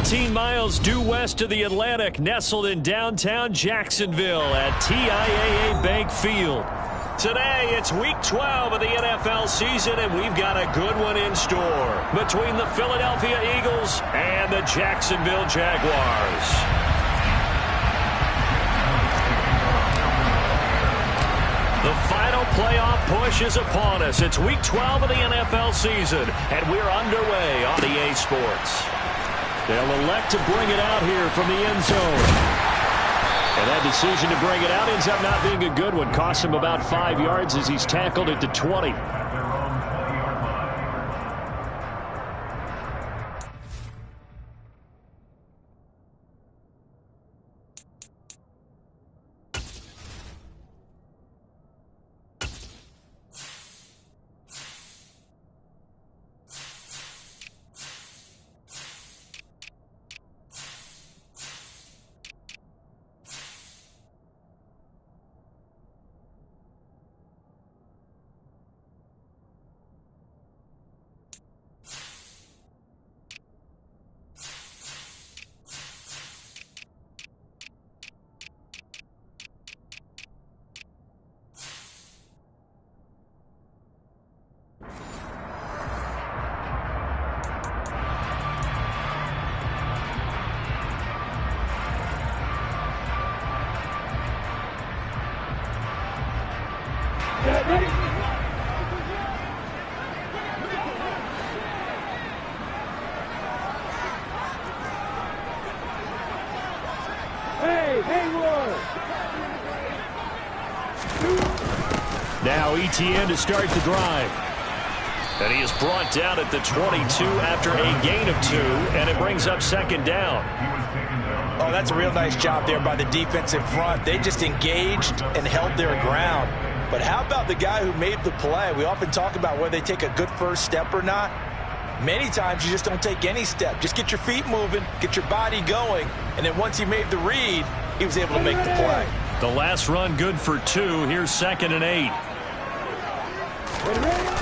18 miles due west of the Atlantic, nestled in downtown Jacksonville at TIAA Bank Field. Today, it's Week 12 of the NFL season, and we've got a good one in store between the Philadelphia Eagles and the Jacksonville Jaguars. The final playoff push is upon us. It's Week 12 of the NFL season, and we're underway on EA Sports. They'll elect to bring it out here from the end zone. And that decision to bring it out ends up not being a good one. Costs him about 5 yards as he's tackled at the 20. Now ETN to start the drive. And he is brought down at the 22 after a gain of 2, and it brings up second down. Oh, that's a real nice job there by the defensive front. They just engaged and held their ground. But how about the guy who made the play? We often talk about whether they take a good first step or not. Many times you just don't take any step. Just get your feet moving, get your body going, and then once he made the read, he was able to make the play. The last run good for 2. Here's 2nd and 8.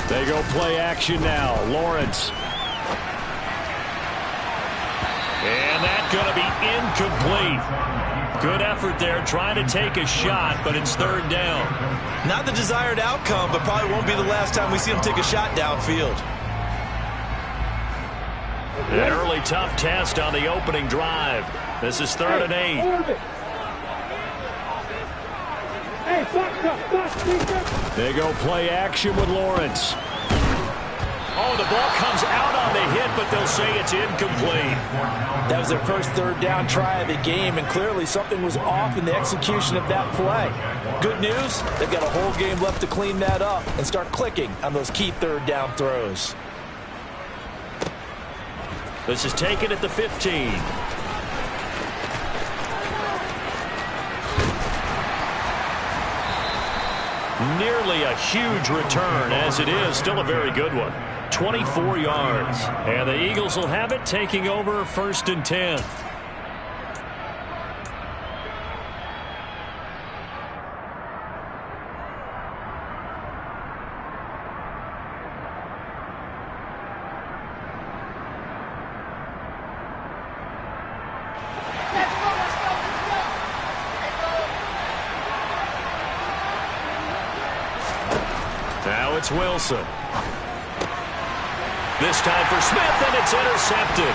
They go play action now. Lawrence. And that's going to be incomplete. Good effort there trying to take a shot, but it's 3rd down. Not the desired outcome, but probably won't be the last time we see him take a shot downfield. An early tough test on the opening drive. This is 3rd and 8. They go play action with Lawrence. Oh, the ball comes out on the hit, but they'll say it's incomplete. That was their first 3rd down try of the game, and clearly something was off in the execution of that play. Good news, they've got a whole game left to clean that up and start clicking on those key 3rd down throws. This is taken at the 15. Nearly a huge return, as it is still a very good one. 24 yards. And the Eagles will have it, taking over 1st and 10. Now it's Wilson. This time for Smith, and it's intercepted.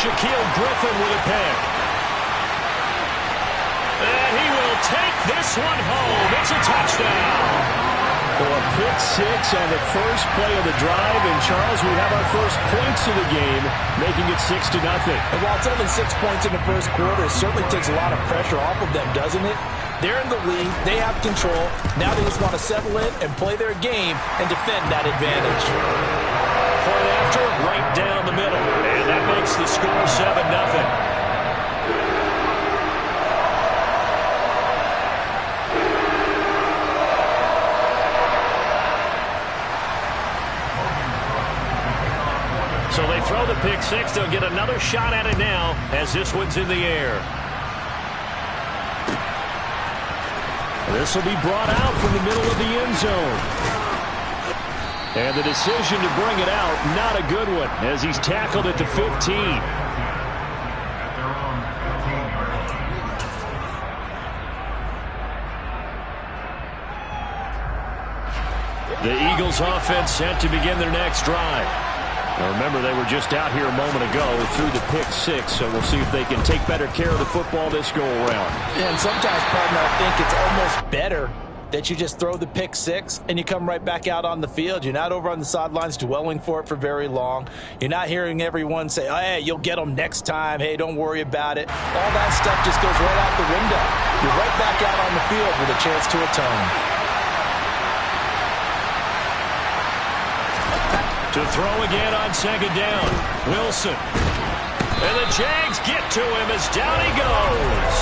Shaquille Griffin with a pick. And he will take this one home. It's a touchdown. Well, a pick 6 on the first play of the drive, and Charles, we have our first points of the game, making it 6-0. And while it's only 6 points in the first quarter, it certainly takes a lot of pressure off of them, doesn't it? They're in the lead. They have control. Now they just want to settle in and play their game and defend that advantage. Point after, right down the middle. And that makes the score 7-0. So they throw the pick 6. They'll get another shot at it now as this one's in the air. This will be brought out from the middle of the end zone. And the decision to bring it out, not a good one, as he's tackled at the 15. The Eagles offense set to begin their next drive. Now remember, they were just out here a moment ago through the pick six, so we'll see if they can take better care of the football this go-around. And sometimes, partner, I think it's almost better that you just throw the pick six and you come right back out on the field. You're not over on the sidelines dwelling for it for very long. You're not hearing everyone say, oh, hey, you'll get them next time. Hey, don't worry about it. All that stuff just goes right out the window. You're right back out on the field with a chance to atone. To throw again on second down. Wilson. And the Jags get to him as down he goes.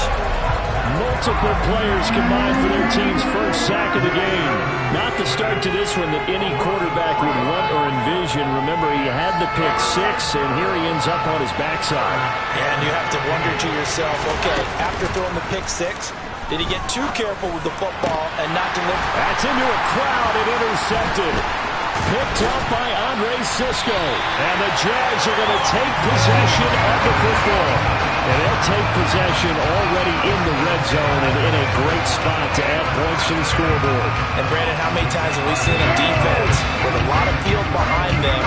Multiple players combined for their team's first sack of the game. Not the start to this one that any quarterback would want or envision. Remember, he had the pick six, and here he ends up on his backside. And you have to wonder to yourself, okay, after throwing the pick six, did he get too careful with the football and not deliver? That's into a crowd and intercepted. Picked up by Andre Sisco. And the Jags are going to take possession of the football. And they'll take possession already in the red zone and in a great spot to add points to the scoreboard. And, Brandon, how many times have we seen a defense with a lot of field behind them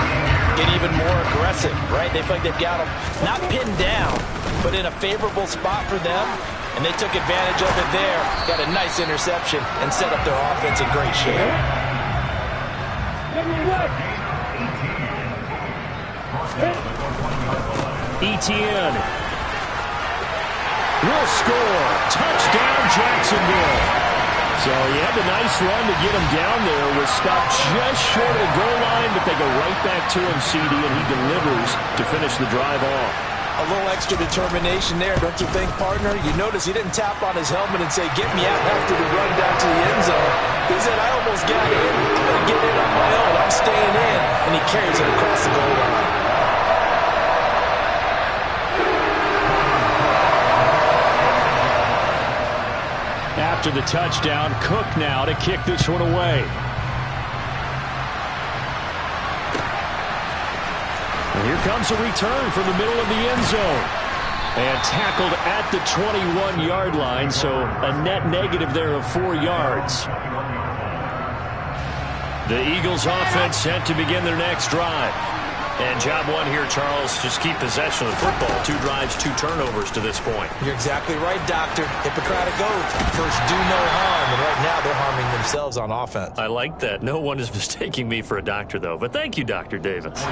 get even more aggressive, right? They feel like they've got them not pinned down, but in a favorable spot for them. And they took advantage of it there, got a nice interception, and set up their offense in great shape. Etienne will score. Touchdown, Jacksonville. So he had the nice run to get him down there. Was stopped just short of the goal line, but they go right back to him, CD, and he delivers to finish the drive off. A little extra determination there, don't you think, partner? You notice he didn't tap on his helmet and say, get me out after the run down to the end zone. He said, I almost got in. I'm going to get in on my own. I'm staying in. And he carries it across the goal line. After the touchdown, Cook now to kick this one away. And here comes a return from the middle of the end zone. And tackled at the 21-yard line, so a net negative there of 4 yards. The Eagles offense set to begin their next drive. And job one here, Charles, just keep possession of the football. 2 drives, 2 turnovers to this point. You're exactly right, Doctor. Hippocratic oath. First, do no harm. And right now, they're harming themselves on offense. I like that. No one is mistaking me for a doctor, though. But thank you, Dr. Davis.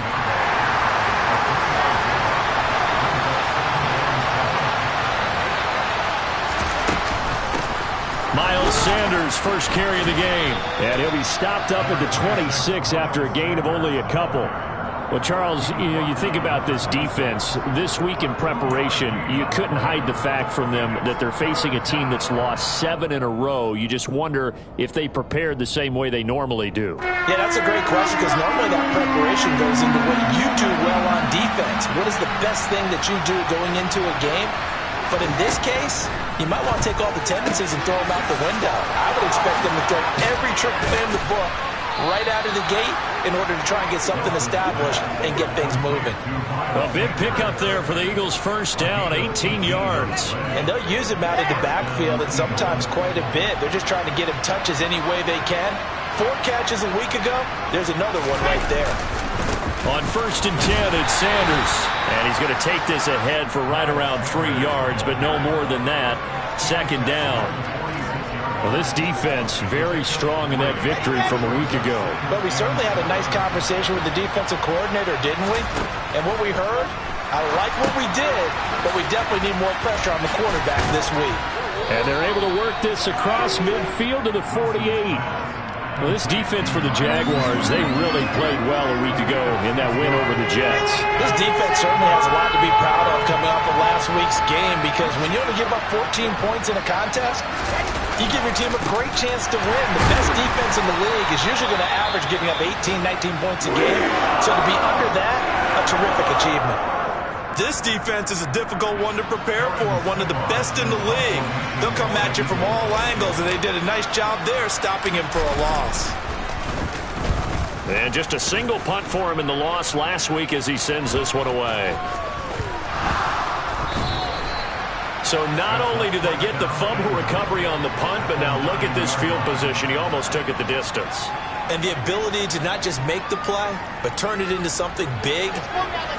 Miles Sanders, first carry of the game. And he'll be stopped up at the 26 after a gain of only a couple. Well, Charles, you think about this defense. This week in preparation, you couldn't hide the fact from them that they're facing a team that's lost 7 in a row. You just wonder if they prepared the same way they normally do. Yeah, that's a great question, because normally that preparation goes into what you do well on defense. What is the best thing that you do going into a game? But in this case, you might want to take all the tendencies and throw them out the window. I would expect them to throw every trick play in the book right out of the gate in order to try and get something established and get things moving. A big pickup there for the Eagles' first down, 18 yards. And they'll use him out of the backfield, and sometimes quite a bit. They're just trying to get him touches any way they can. 4 catches a week ago, there's another one right there. On 1st and 10, it's Sanders. And he's going to take this ahead for right around 3 yards, but no more than that. 2nd down. Well, this defense very strong in that victory from a week ago. But we certainly had a nice conversation with the defensive coordinator, didn't we? And what we heard, I like what we did, but we definitely need more pressure on the quarterback this week. And they're able to work this across midfield to the 48. Well, this defense for the Jaguars, they really played well a week ago in that win over the Jets. This defense certainly has a lot to be proud of coming off of last week's game, because when you only give up 14 points in a contest, you give your team a great chance to win. The best defense in the league is usually going to average giving up 18, 19 points a game. So to be under that, a terrific achievement. This defense is a difficult one to prepare for, one of the best in the league. They'll come at you from all angles, and they did a nice job there stopping him for a loss. And just a single punt for him in the loss last week as he sends this one away. So not only do they get the fumble recovery on the punt, but now look at this field position. He almost took it the distance. And the ability to not just make the play, but turn it into something big,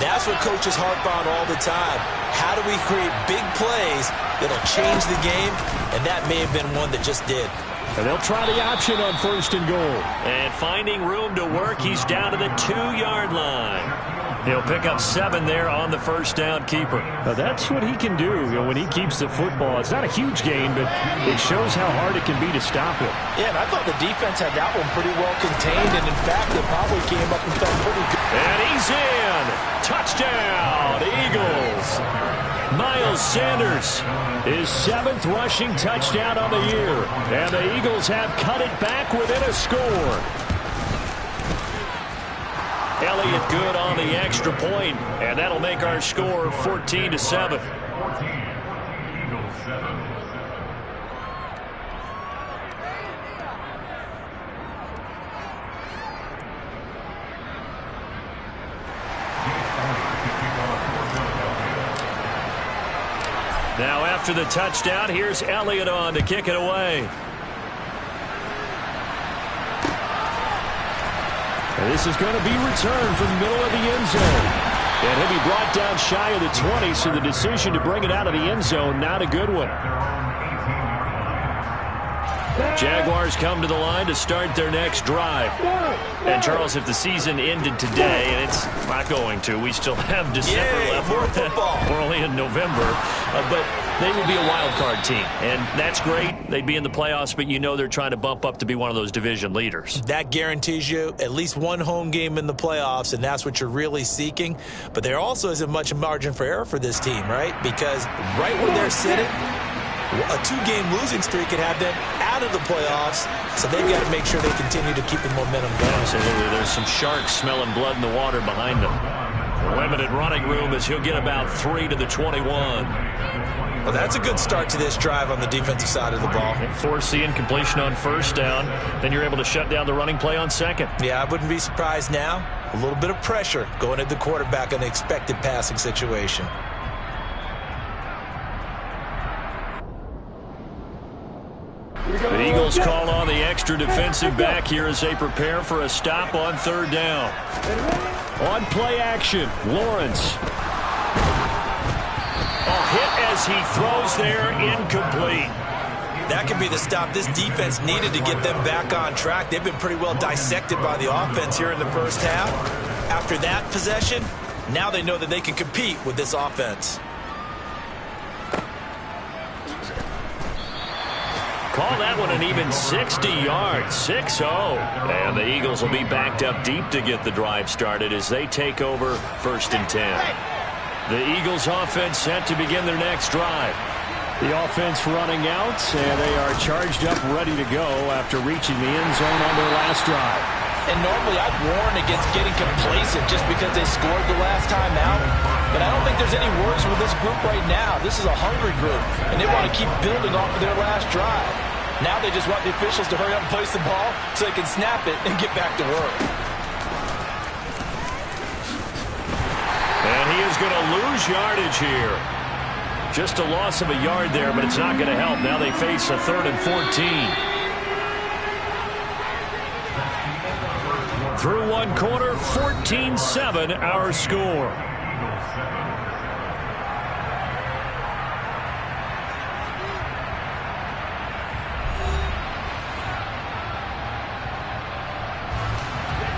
that's what coaches harp on all the time. How do we create big plays that'll change the game? And that may have been one that just did. And they'll try the option on 1st and goal. And finding room to work, he's down to the 2-yard line. He'll pick up 7 there on the first down keeper. Now that's what he can do, when he keeps the football. It's not a huge gain, but it shows how hard it can be to stop it. Yeah, and I thought the defense had that one pretty well contained, and in fact, they probably came up and felt pretty good. And he's in. Touchdown, Eagles. Miles Sanders, his 7th rushing touchdown on the year. And the Eagles have cut it back within a score. Elliott good on the extra point, and that'll make our score 14-7. Now after the touchdown, here's Elliott on to kick it away. And this is going to be returned from the middle of the end zone. And he'll be brought down shy of the 20, so the decision to bring it out of the end zone, not a good one. Jaguars come to the line to start their next drive. And, Charles, if the season ended today, and it's not going to, we still have December left. More football. We're only in November. But they would be a wild card team. And that's great. They'd be in the playoffs, but you know they're trying to bump up to be one of those division leaders. That guarantees you at least one home game in the playoffs, and that's what you're really seeking. But there also isn't much margin for error for this team, right? Because right where they're sitting, a 2-game losing streak could have them out of the playoffs, so they've got to make sure they continue to keep the momentum going. Absolutely. There's some sharks smelling blood in the water behind them. Limited running room as he'll get about 3 to the 21. Well, that's a good start to this drive on the defensive side of the ball. Force the incompletion on 1st down. Then you're able to shut down the running play on 2nd. Yeah, I wouldn't be surprised now. A little bit of pressure going at the quarterback in the expected passing situation. The Eagles call on the extra defensive back here as they prepare for a stop on 3rd down. On play action, Lawrence. Hit as he throws there, incomplete. That could be the stop this defense needed to get them back on track. They've been pretty well dissected by the offense here in the first half. After that possession, now they know that they can compete with this offense. Call that one an even 60 yards, 6-0. And the Eagles will be backed up deep to get the drive started as they take over 1st and 10. The Eagles offense set to begin their next drive. The offense running out, and they are charged up, ready to go after reaching the end zone on their last drive. And normally I'd warn against getting complacent just because they scored the last time out. But I don't think there's any worries with this group right now. This is a hungry group, and they want to keep building off of their last drive. Now they just want the officials to hurry up and place the ball so they can snap it and get back to work. And he is going to lose yardage here. Just a loss of a yard there, but it's not going to help. Now they face a 3rd and 14. Through one quarter, 14-7 our score.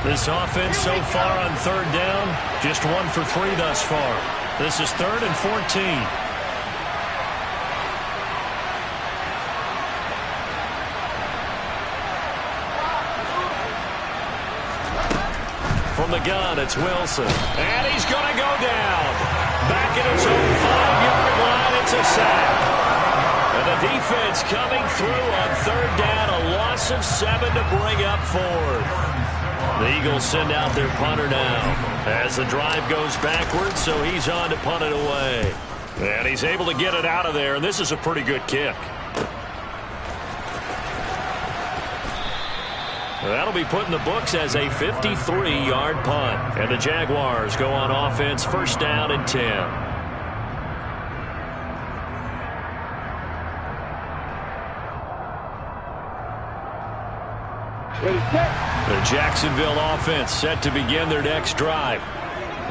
This offense so far on 3rd down, just 1 for 3 thus far. This is 3rd and 14. From the gun, it's Wilson. And he's going to go down. Back at his own 5-yard line, it's a sack. And the defense coming through on 3rd down, a loss of 7 to bring up 4th. The Eagles send out their punter now as the drive goes backwards, so he's on to punt it away. And he's able to get it out of there, and this is a pretty good kick. That'll be put in the books as a 53-yard punt. And the Jaguars go on offense, 1st down and 10. Ready, set. The Jacksonville offense set to begin their next drive.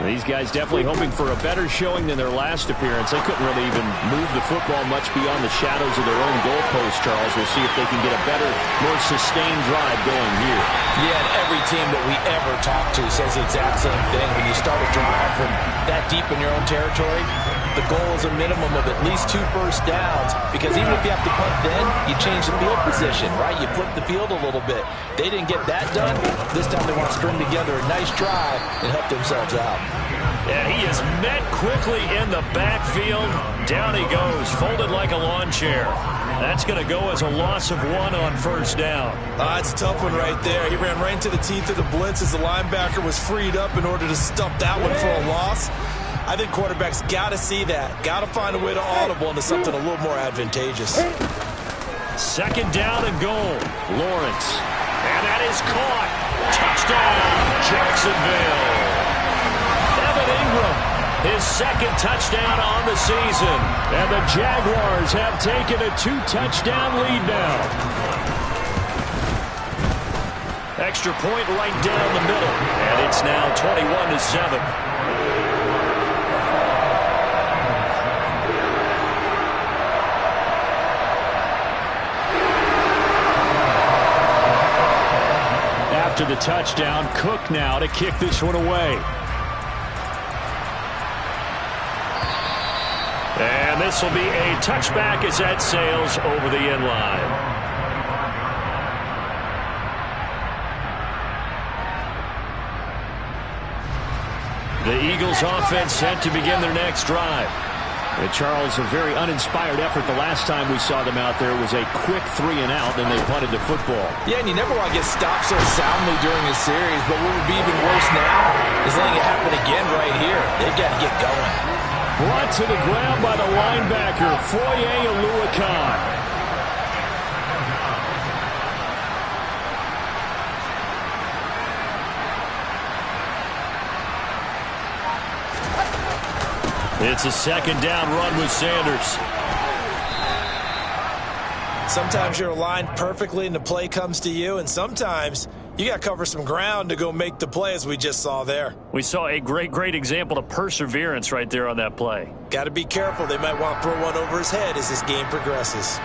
These guys definitely hoping for a better showing than their last appearance. They couldn't really even move the football much beyond the shadows of their own goalpost, Charles. We'll see if they can get a better, more sustained drive going here. Yeah, and every team that we ever talk to says the exact same thing. When you start a drive from that deep in your own territory, the goal is a minimum of at least 2 first downs, because even if you have to punt then, you change the field position, right? You flip the field a little bit. They didn't get that done. This time they want to string together a nice drive and help themselves out. And he is met quickly in the backfield. Down he goes, folded like a lawn chair. That's going to go as a loss of 1 on first down. It's a tough one right there. He ran right into the teeth of the blitz as the linebacker was freed up in order to stuff that one for a loss. I think quarterbacks got to see that. Got to find a way to audible into something a little more advantageous. Second down and goal. Lawrence. And that is caught. Touchdown, Jacksonville. Ingram, his second touchdown on the season. And the Jaguars have taken a 2-touchdown lead now. Extra point right down the middle. And it's now 21-7. After the touchdown, Cook now to kick this one away. And this will be a touchback as that sails over the end line. The Eagles offense set to begin their next drive. And Charles, a very uninspired effort the last time we saw them out there. It was a quick 3-and-out, then they punted the football. Yeah, and you never want to get stopped so soundly during a series, but what would be even worse now is letting it happen again right here. They've got to get going. Brought to the ground by the linebacker, Foye Oluokun. It's a second down run with Sanders. Sometimes you're aligned perfectly and the play comes to you, and sometimes you got to cover some ground to go make the play, as we just saw there. We saw a great example of perseverance right there on that play. Got to be careful. They might want to throw one over his head as this game progresses.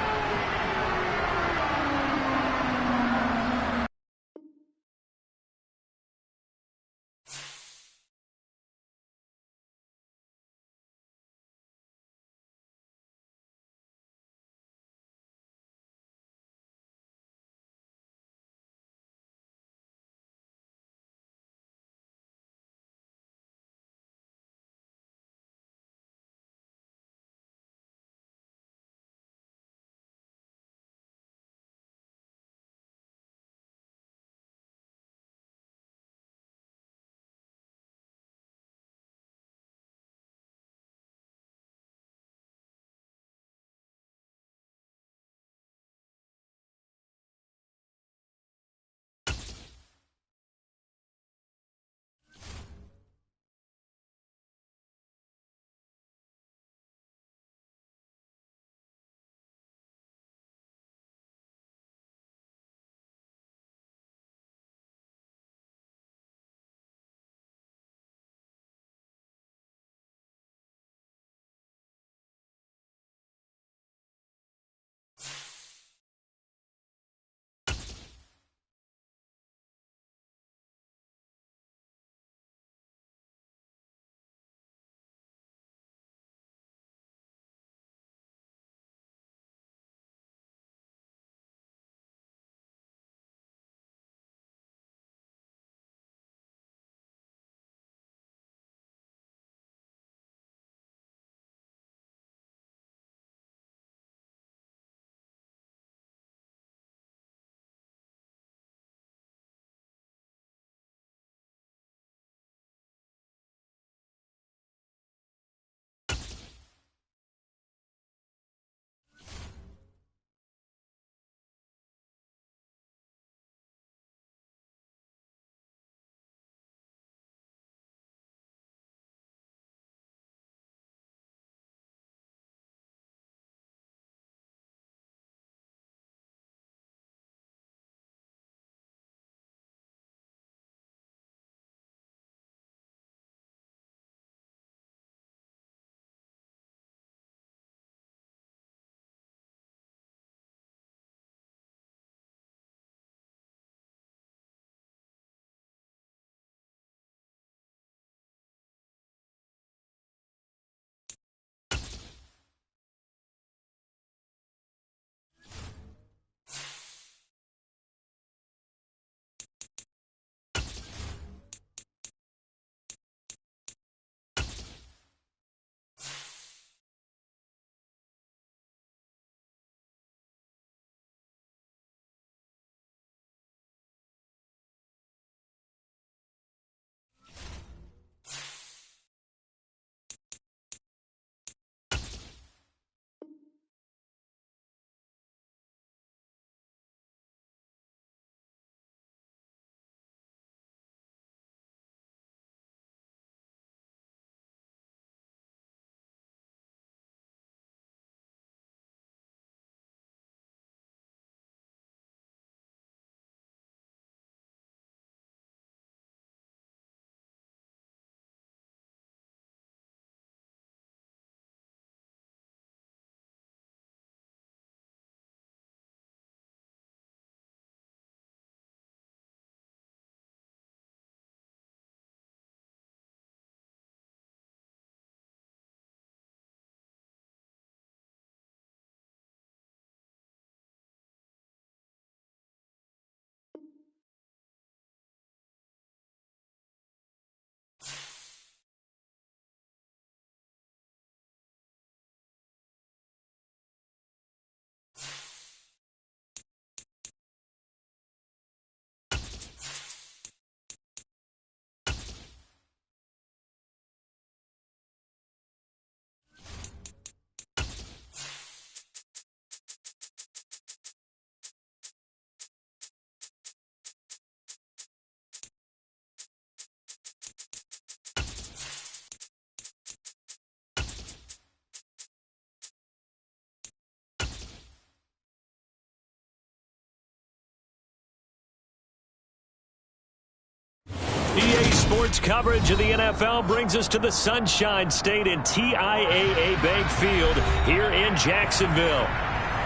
Sports coverage of the NFL brings us to the Sunshine State in TIAA Bank Field here in Jacksonville.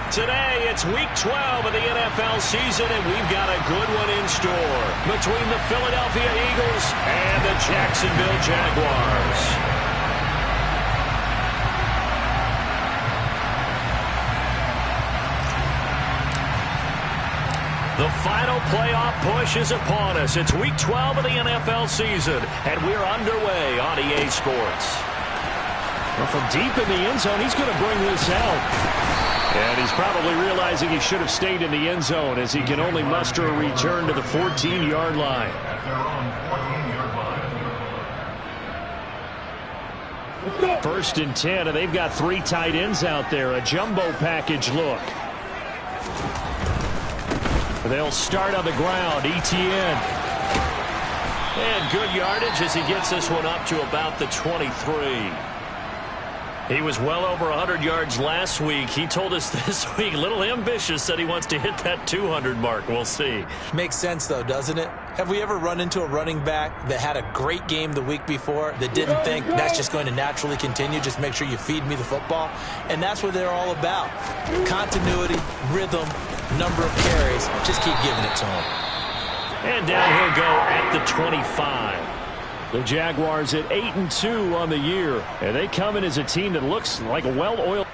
Today, it's Week 12 of the NFL season, and we've got a good one in store between the Philadelphia Eagles and the Jacksonville Jaguars. The final playoff push is upon us. It's Week 12 of the NFL season, and we're underway on EA Sports. Well, from deep in the end zone, he's going to bring this out. And he's probably realizing he should have stayed in the end zone as he can only muster a return to the 14-yard line. First and 10, and they've got 3 tight ends out there. A jumbo package look. They'll start on the ground. Etienne. And good yardage as he gets this one up to about the 23. He was well over 100 yards last week. He told us this week, a little ambitious, said he wants to hit that 200 mark. We'll see. Makes sense, though, doesn't it? Have we ever run into a running back that had a great game the week before that didn't think that's just going to naturally continue? Just make sure you feed me the football. And that's what they're all about. Continuity, rhythm, number of carries. Just keep giving it to him. And down he'll go at the 25. The Jaguars at 8-2 on the year, and they come in as a team that looks like a well-oiled.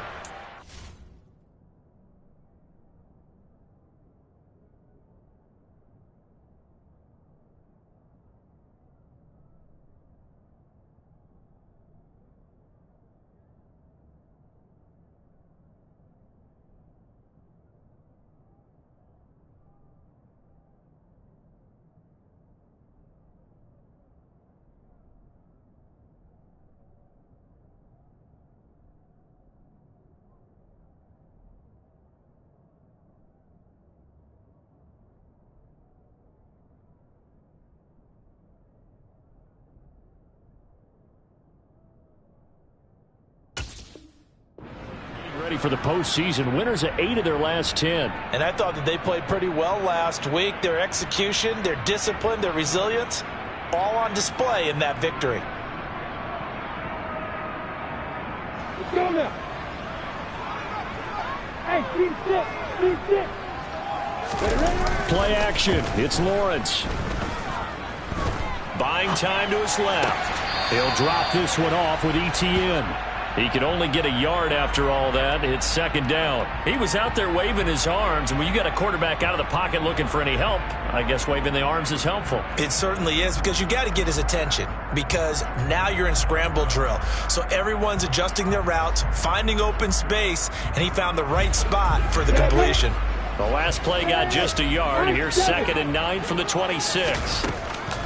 Ready for the postseason. Winners of 8 of their last 10. And I thought that they played pretty well last week. Their execution, their discipline, their resilience, all on display in that victory. Let's go now. Hey, keep sit. Play action. It's Lawrence. Buying time to his left. He'll drop this one off with Etienne. He can only get a yard after all that. It's second down. He was out there waving his arms, and when you got a quarterback out of the pocket looking for any help, I guess waving the arms is helpful. It certainly is, because you got to get his attention, because now you're in scramble drill. So everyone's adjusting their routes, finding open space, and he found the right spot for the completion. The last play got just a yard. Here's 2nd and 9 from the 26.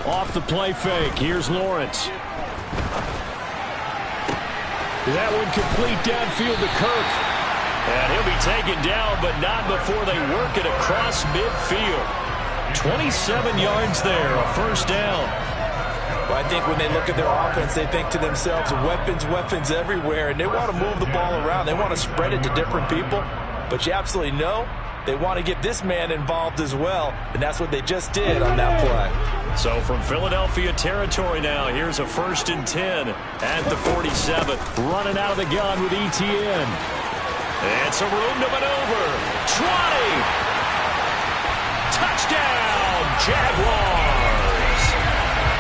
Off the play fake. Here's Lawrence. That one complete downfield to Kirk. And he'll be taken down, but not before they work it across midfield. 27 yards there, a first down. Well, I think when they look at their offense, they think to themselves, weapons everywhere, and they want to move the ball around. They want to spread it to different people. But you absolutely know they want to get this man involved as well, and that's what they just did on that play. So from Philadelphia territory now, here's a 1st and 10 at the 47. Running out of the gun with Etienne. It's a room to maneuver. 20. Touchdown, Jaguars.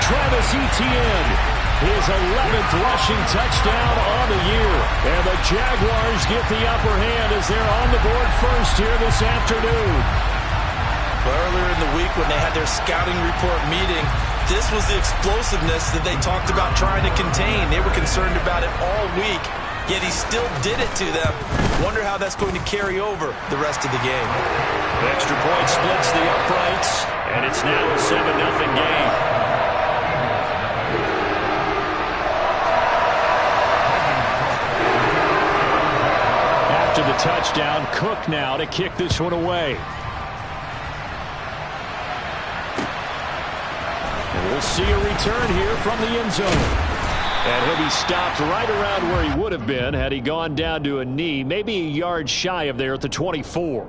Travis Etienne, his 11th rushing touchdown on the year. And the Jaguars get the upper hand as they're on the board first here this afternoon. Earlier in the week when they had their scouting report meeting, this was the explosiveness that they talked about trying to contain. They were concerned about it all week, yet he still did it to them. Wonder how that's going to carry over the rest of the game. The extra point splits the uprights, and it's now a 7-0 game. After the touchdown, Cook now to kick this one away. And we'll see a return here from the end zone. And he'll be stopped right around where he would have been had he gone down to a knee, maybe a yard shy of there at the 24.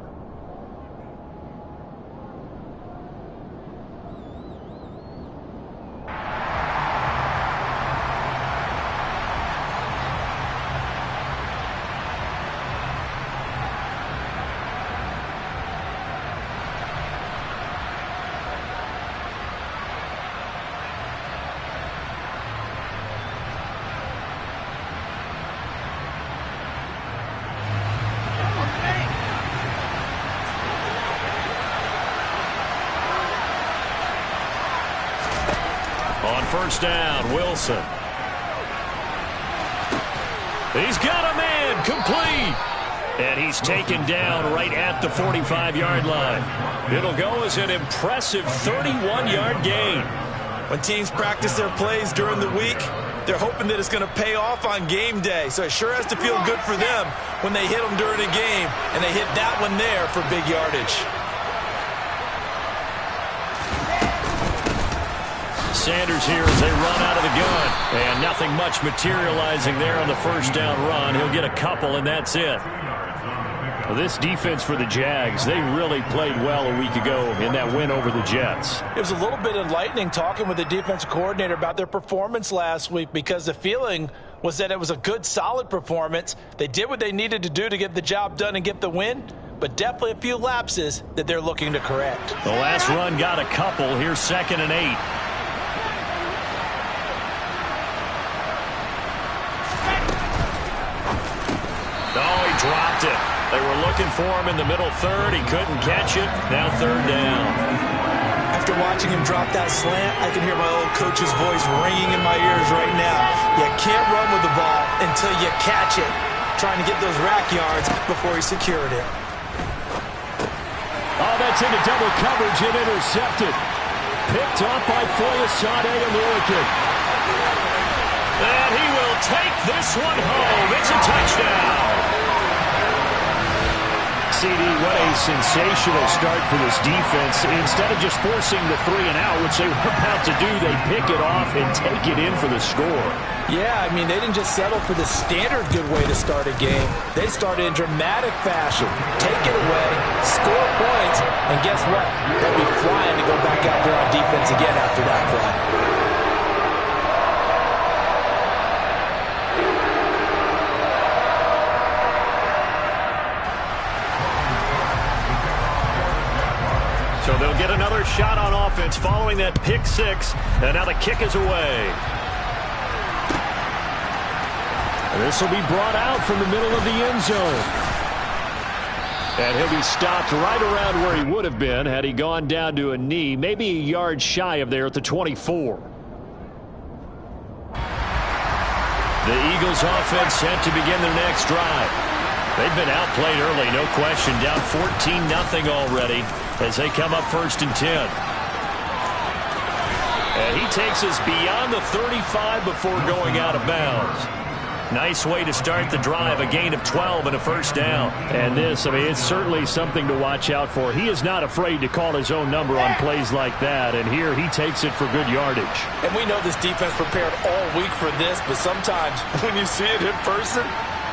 first down. Wilson. He's got a man, complete. And he's taken down right at the 45-yard line. It'll go as an impressive 31-yard gain. When teams practice their plays during the week, they're hoping that it's going to pay off on game day. So it sure has to feel good for them when they hit them during a game, and they hit that one there for big yardage. Sanders here as they run out of the gun. And nothing much materializing there on the first down run. He'll get a couple, and that's it. Well, this defense for the Jags, they really played well a week ago in that win over the Jets. It was a little bit enlightening talking with the defensive coordinator about their performance last week, because the feeling was that it was a good, solid performance. They did what they needed to do to get the job done and get the win, but definitely a few lapses that they're looking to correct. The last run got a couple. Here's 2nd and 8. Oh, he dropped it. They were looking for him in the middle third. He couldn't catch it. Now 3rd down. After watching him drop that slant, I can hear my old coach's voice ringing in my ears right now. You can't run with the ball until you catch it. Trying to get those rack yards before he secured it. Oh, that's into double coverage and intercepted. Picked off by Foyesade Aluakin. And he will take this one home. It's a touchdown. CD, what a sensational start for this defense. Instead of just forcing the 3-and-out, which they were about to do, they pick it off and take it in for the score. Yeah, I mean, they didn't just settle for the standard good way to start a game. They started in dramatic fashion. Take it away, score points, and guess what? They'll be flying to go back out there on defense again after that play. So they'll get another shot on offense following that pick six. And now the kick is away. This will be brought out from the middle of the end zone. And he'll be stopped right around where he would have been had he gone down to a knee, maybe a yard shy of there at the 24. The Eagles offense set to begin their next drive. They've been outplayed early, no question, down 14-0 already as they come up 1st and 10. And he takes us beyond the 35 before going out of bounds. Nice way to start the drive, a gain of 12 and a first down. And this, I mean, it's certainly something to watch out for. He is not afraid to call his own number on plays like that, and here he takes it for good yardage. And we know this defense prepared all week for this, but sometimes when you see it in person,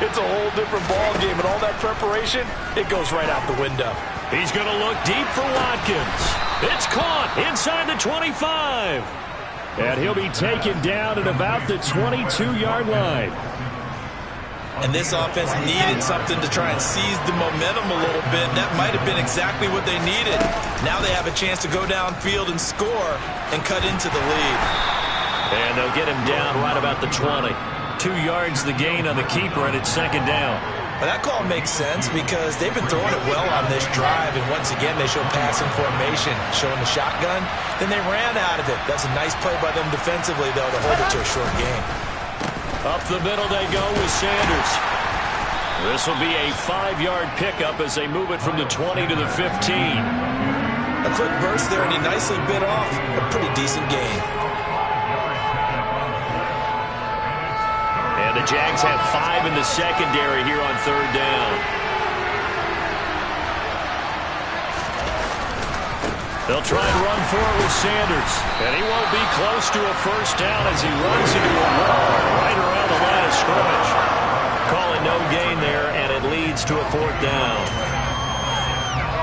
it's a whole different ball game, and all that preparation, it goes right out the window. He's going to look deep for Watkins. It's caught inside the 25. And he'll be taken down at about the 22-yard line. And this offense needed something to try and seize the momentum a little bit. That might have been exactly what they needed. Now they have a chance to go downfield and score and cut into the lead. And they'll get him down right about the 20. 2 yards the gain on the keeper, and it's 2nd down. But that call makes sense because they've been throwing it well on this drive, and once again they show passing formation, showing the shotgun. Then they ran out of it. That's a nice play by them defensively, though, to hold it to a short game. Up the middle they go with Sanders. This will be a 5-yard pickup as they move it from the 20 to the 15. A quick burst there, and he nicely bit off a pretty decent gain. And the Jags have 5 in the secondary here on 3rd down. They'll try and run for it with Sanders. And he won't be close to a first down as he runs into a wall right around the line of scrimmage. Calling no gain there, and it leads to a 4th down.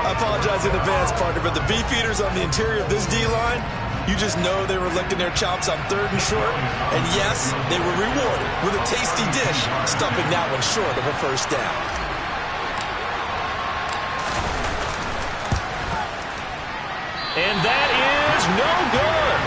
I apologize in advance, partner, but the beefeaters on the interior of this D-line, you just know they were licking their chops on 3rd and short. And yes, they were rewarded with a tasty dish, stuffing that one short of a first down. And that is no good.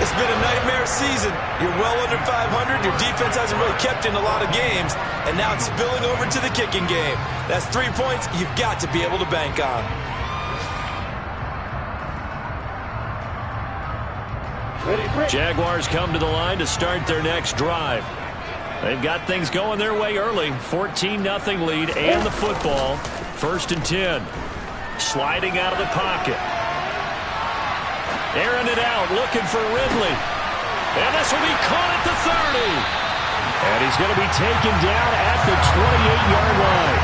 It's been a nightmare season. You're well under 500. Your defense hasn't really kept in a lot of games. And now it's spilling over to the kicking game. That's 3 points you've got to be able to bank on. Jaguars come to the line to start their next drive. They've got things going their way early. 14-0 lead and the football. 1st and 10. Sliding out of the pocket. Airing it out, looking for Ridley. And this will be caught at the 30. And he's going to be taken down at the 28-yard line.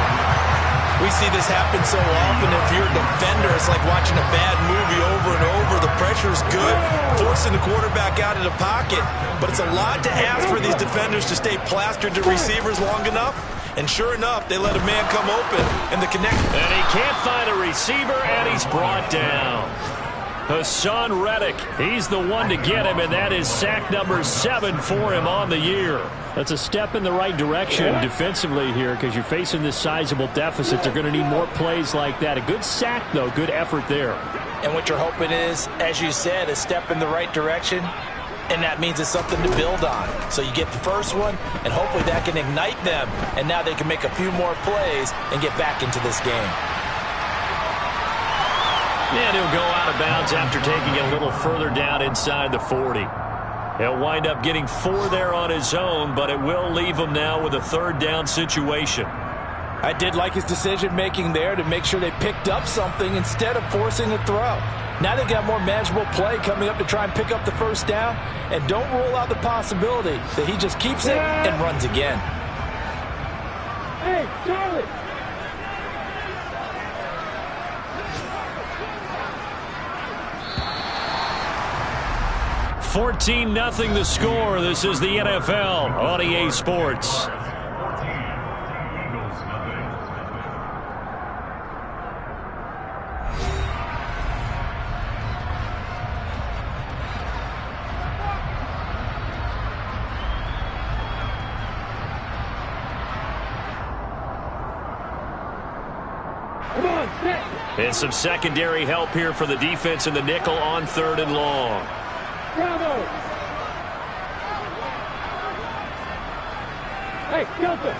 We see this happen so often. If you're a defender, it's like watching a bad movie over and over. The pressure's good, forcing the quarterback out of the pocket. But it's a lot to ask for these defenders to stay plastered to receivers long enough. And sure enough, they let a man come open and the connect. And he can't find a receiver, and he's brought down. Hassan Reddick, he's the one to get him, and that is sack number 7 for him on the year. That's a step in the right direction defensively here because you're facing this sizable deficit. They're going to need more plays like that. A good sack, though. Good effort there. And what you're hoping is, as you said, a step in the right direction, and that means it's something to build on. So you get the first one, and hopefully that can ignite them, and now they can make a few more plays and get back into this game. And he'll go out of bounds after taking it a little further down inside the 40. He'll wind up getting 4 there on his own, but it will leave him now with a 3rd down situation. I did like his decision-making there to make sure they picked up something instead of forcing a throw. Now they've got more manageable play coming up to try and pick up the 1st down, and don't rule out the possibility that he just keeps it and runs again. Hey, Charlie! 14-0 the score. This is the NFL on EA Sports. And some secondary help here for the defense in the nickel on 3rd and long. Bravo! Hey, Delta!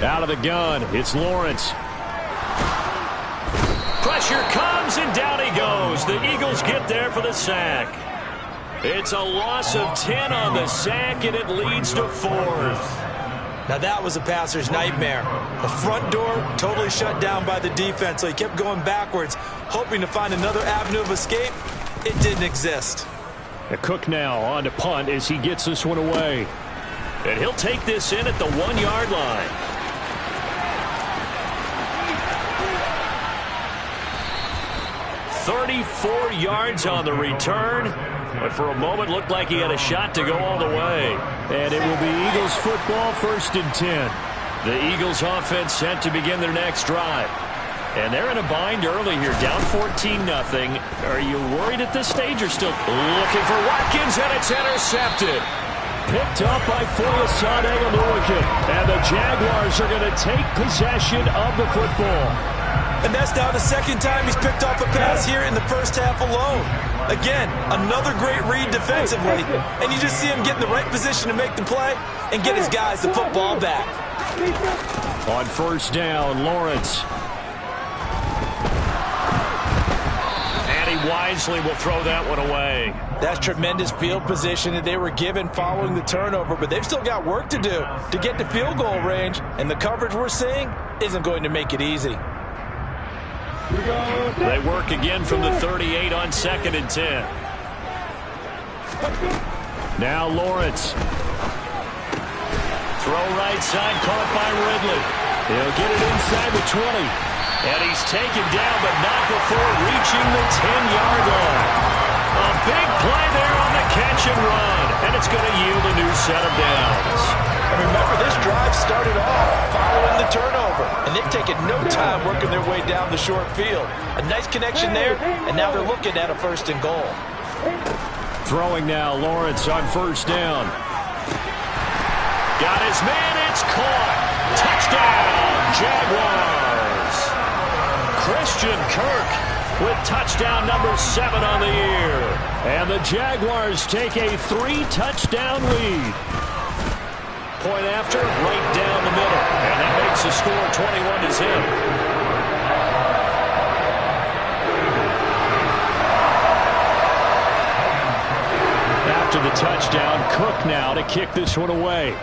Out of the gun, it's Lawrence. Pressure comes, and down he goes. The Eagles get there for the sack. It's a loss of 10 on the sack, and it leads to 4th. Now that was a passer's nightmare. The front door totally shut down by the defense, so he kept going backwards, hoping to find another avenue of escape. It didn't exist. A Cook now on to punt as he gets this one away. And he'll take this in at the 1-yard line. "34 yards on the return. But for a moment, looked like he had a shot to go all the way. And it will be Eagles football, 1st and 10. The Eagles offense set to begin their next drive. And they're in a bind early here, down 14-0. Are you worried at this stage or still looking for Watkins, and it's intercepted? Picked up by Foyesade Oluwakin. And the Jaguars are going to take possession of the football. And that's now the 2nd time he's picked off a pass here in the first half alone. Again, another great read defensively, and you just see him get in the right position to make the play and get his guys the football back. On 1st down, Lawrence. And he wisely will throw that one away. That's tremendous field position that they were given following the turnover, but they've still got work to do to get to field goal range, and the coverage we're seeing isn't going to make it easy. They work again from the 38 on 2nd and 10. Now Lawrence. Throw right side, caught by Ridley. He'll get it inside the 20. And he's taken down, but not before reaching the 10-yard line. A big play there on the catch and run. And it's going to yield a new set of downs. And remember, this drive started off following the turnover, and they've taken no time working their way down the short field. A nice connection there, and now they're looking at a 1st and goal. Throwing now, Lawrence on 1st down. Got his man, it's caught. Touchdown, Jaguars. Christian Kirk with touchdown number 7 on the year. And the Jaguars take a 3-touchdown lead. Point after, right down the middle. And that makes the score 21-0. touchdown. Cook now to kick this one away.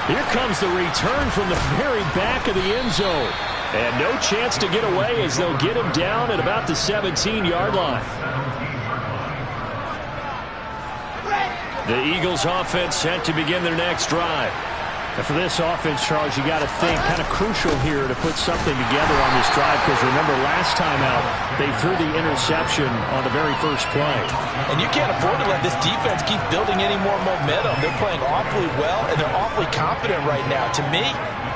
Here comes the return from the very back of the end zone. And no chance to get away as they'll get him down at about the 17-yard line. The Eagles offense set to begin their next drive. And for this offense, Charles, you got to think kind of crucial here to put something together on this drive, because remember last time out they threw the interception on the very first play. And you can't afford to let this defense keep building any more momentum. They're playing awfully well, and they're awfully confident right now. To me,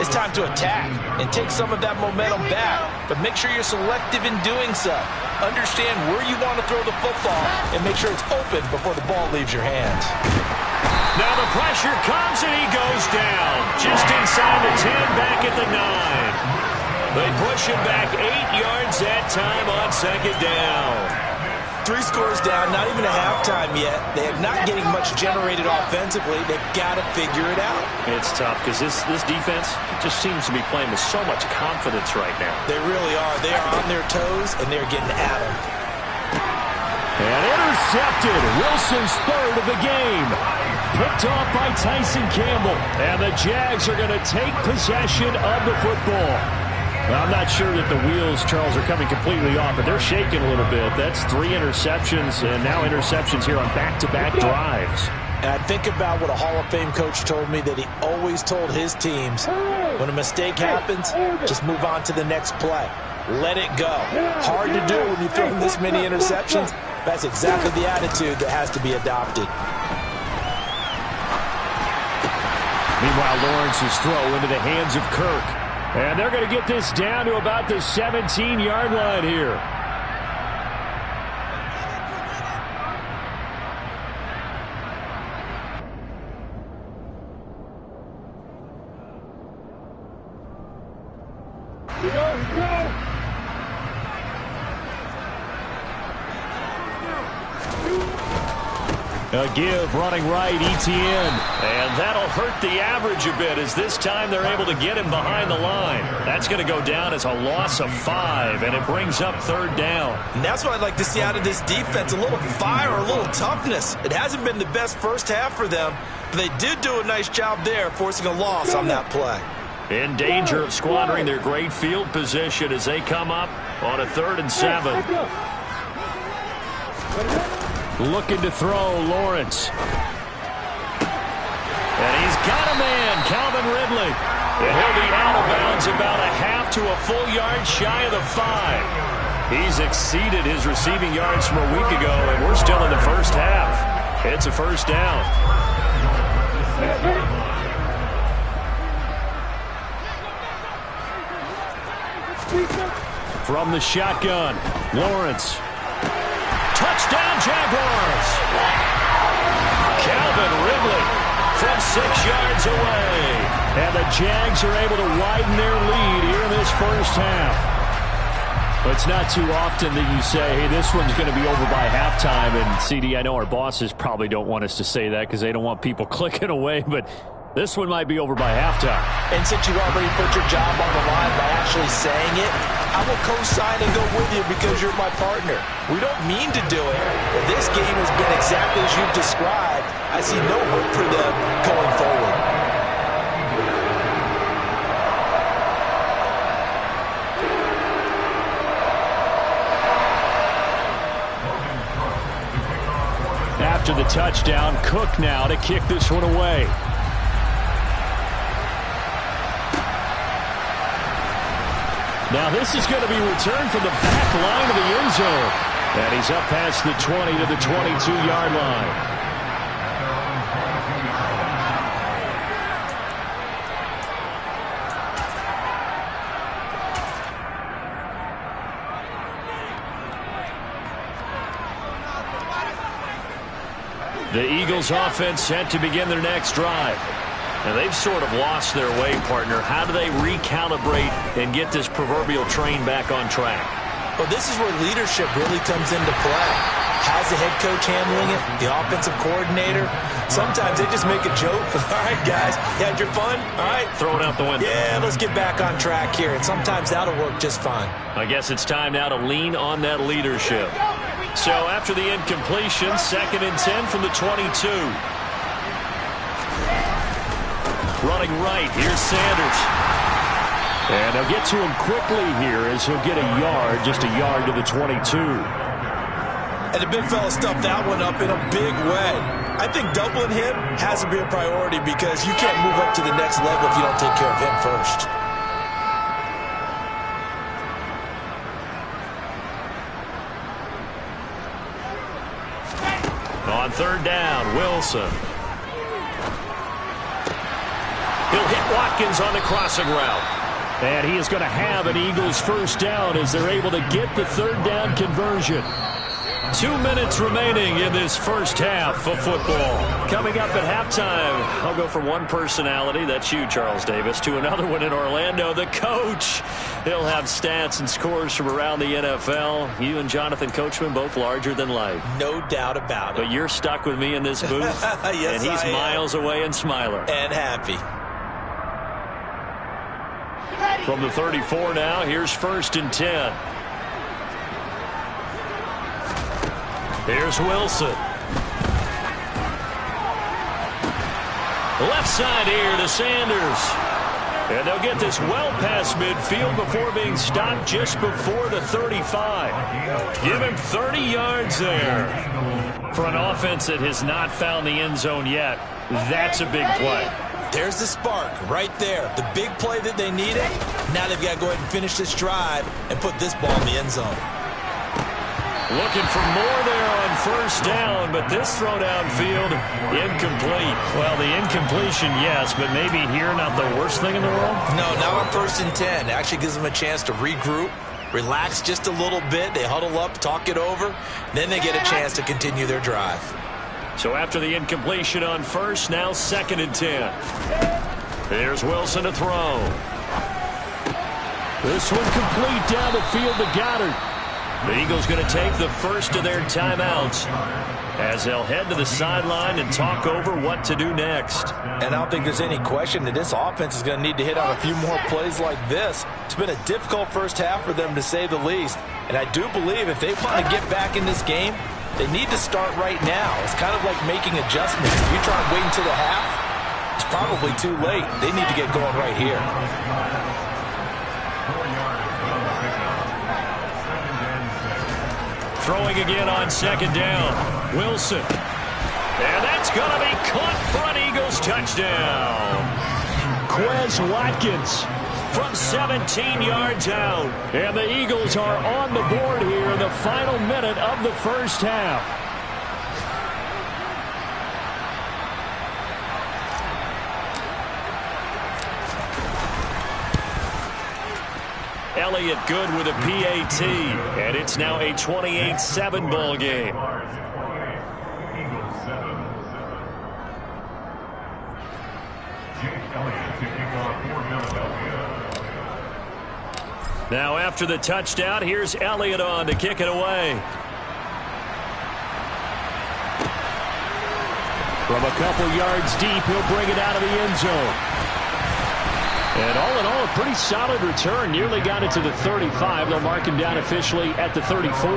it's time to attack and take some of that momentum back, but make sure you're selective in doing so. Understand where you want to throw the football and make sure it's open before the ball leaves your hands. Now the pressure comes and he goes down. Just inside the 10, back at the 9. They push him back 8 yards that time on second down. 3 scores down, not even a halftime yet. They're not getting much generated offensively. They've got to figure it out. It's tough because this defense just seems to be playing with so much confidence right now. They really are. They are on their toes, and they're getting at them. And intercepted. Wilson's third of the game. Picked off by Tyson Campbell. And the Jags are going to take possession of the football. Well, I'm not sure that the wheels, Charles, are coming completely off, but they're shaking a little bit. That's 3 interceptions, and now interceptions here on back-to-back drives. And I think about what a Hall of Fame coach told me, that he always told his teams, when a mistake happens, just move on to the next play. Let it go. Hard to do when you throw this many interceptions. That's exactly the attitude that has to be adopted. Meanwhile, Lawrence's throw into the hands of Kirk. And they're going to get this down to about the 17-yard line here. A give, running right, Etienne. And that'll hurt the average a bit, as this time they're able to get him behind the line. That's going to go down as a loss of 5, and it brings up third down. And that's what I'd like to see out of this defense, a little fire, a little toughness. It hasn't been the best first half for them, but they did do a nice job there, forcing a loss on that play. In danger of squandering their great field position as they come up on a 3rd and 7. Looking to throw, Lawrence. And he's got a man, Calvin Ridley. And he'll be out of bounds about a half to a full yard shy of the 5. He's exceeded his receiving yards from a week ago, and we're still in the first half. It's a first down. From the shotgun, Lawrence. Touchdown, Jaguars! Calvin Ridley from 6 yards away. And the Jags are able to widen their lead here in this first half. But it's not too often that you say, hey, this one's going to be over by halftime. And, CD, I know our bosses probably don't want us to say that because they don't want people clicking away, but this one might be over by halftime. And since you already put your job on the line by actually saying it, I will co-sign and go with you because you're my partner. We don't mean to do it, but this game has been exactly as you've described. I see no hope for them going forward. After the touchdown, Cook now to kick this one away. Now this is going to be returned from the back line of the end zone. And he's up past the 20 to the 22-yard line. The Eagles offense set to begin their next drive. Now, they've sort of lost their way, partner. How do they recalibrate and get this proverbial train back on track? Well, this is where leadership really comes into play. How's the head coach handling it? The offensive coordinator? Sometimes they just make a joke. All right, guys, you had your fun? All right. Throw it out the window. Yeah, let's get back on track here. And sometimes that'll work just fine. I guess it's time now to lean on that leadership. So after the incompletion, 2nd and 10 from the 22. Running right, here's Sanders. And they'll get to him quickly here as he'll get a yard, just a yard to the 22. And the big fella stuffed that one up in a big way. I think doubling him has to be a priority because you can't move up to the next level if you don't take care of him first. On 3rd down, Wilson. He'll hit Watkins on the crossing route. And he is going to have an Eagles first down as they're able to get the 3rd down conversion. 2 minutes remaining in this first half of football. Coming up at halftime, I'll go from one personality, that's you, Charles Davis, to another one in Orlando, the coach. He'll have stats and scores from around the NFL. You and Jonathan Coachman both larger than life. No doubt about it. But you're stuck with me in this booth, yes, and he's miles away and smiling. And happy. From the 34 now, here's 1st and 10. Here's Wilson. Left side here to Sanders. And they'll get this well past midfield before being stopped just before the 35. Give him 30 yards there. For an offense that has not found the end zone yet, that's a big play. There's the spark right there. The big play that they needed. Now they've got to go ahead and finish this drive and put this ball in the end zone. Looking for more there on 1st down, but this throw downfield, incomplete. Well, the incompletion, yes, but maybe here not the worst thing in the world? No, not on 1st and 10. It actually gives them a chance to regroup, relax just a little bit. They huddle up, talk it over. Then they get a chance to continue their drive. So after the incompletion on 1st, now 2nd and 10. Here's Wilson to throw. This one complete down the field to Goddard. The Eagles going to take the first of their timeouts as they'll head to the sideline and talk over what to do next. And I don't think there's any question that this offense is going to need to hit on a few more plays like this. It's been a difficult first half for them, to say the least. And I do believe if they want to get back in this game, they need to start right now. It's kind of like making adjustments. If you try and wait until the half, it's probably too late. They need to get going right here. Throwing again on 2nd down. Wilson. And that's going to be caught for an Eagles touchdown. Quez Watkins from 17 yards out. And the Eagles are on the board here in the final minute of the first half. Elliott good with a PAT, and it's now a 28-7 ball game. Now after the touchdown, here's Elliott on to kick it away. From a couple yards deep, he'll bring it out of the end zone. And all in all, a pretty solid return. Nearly got it to the 35. They'll mark him down officially at the 34.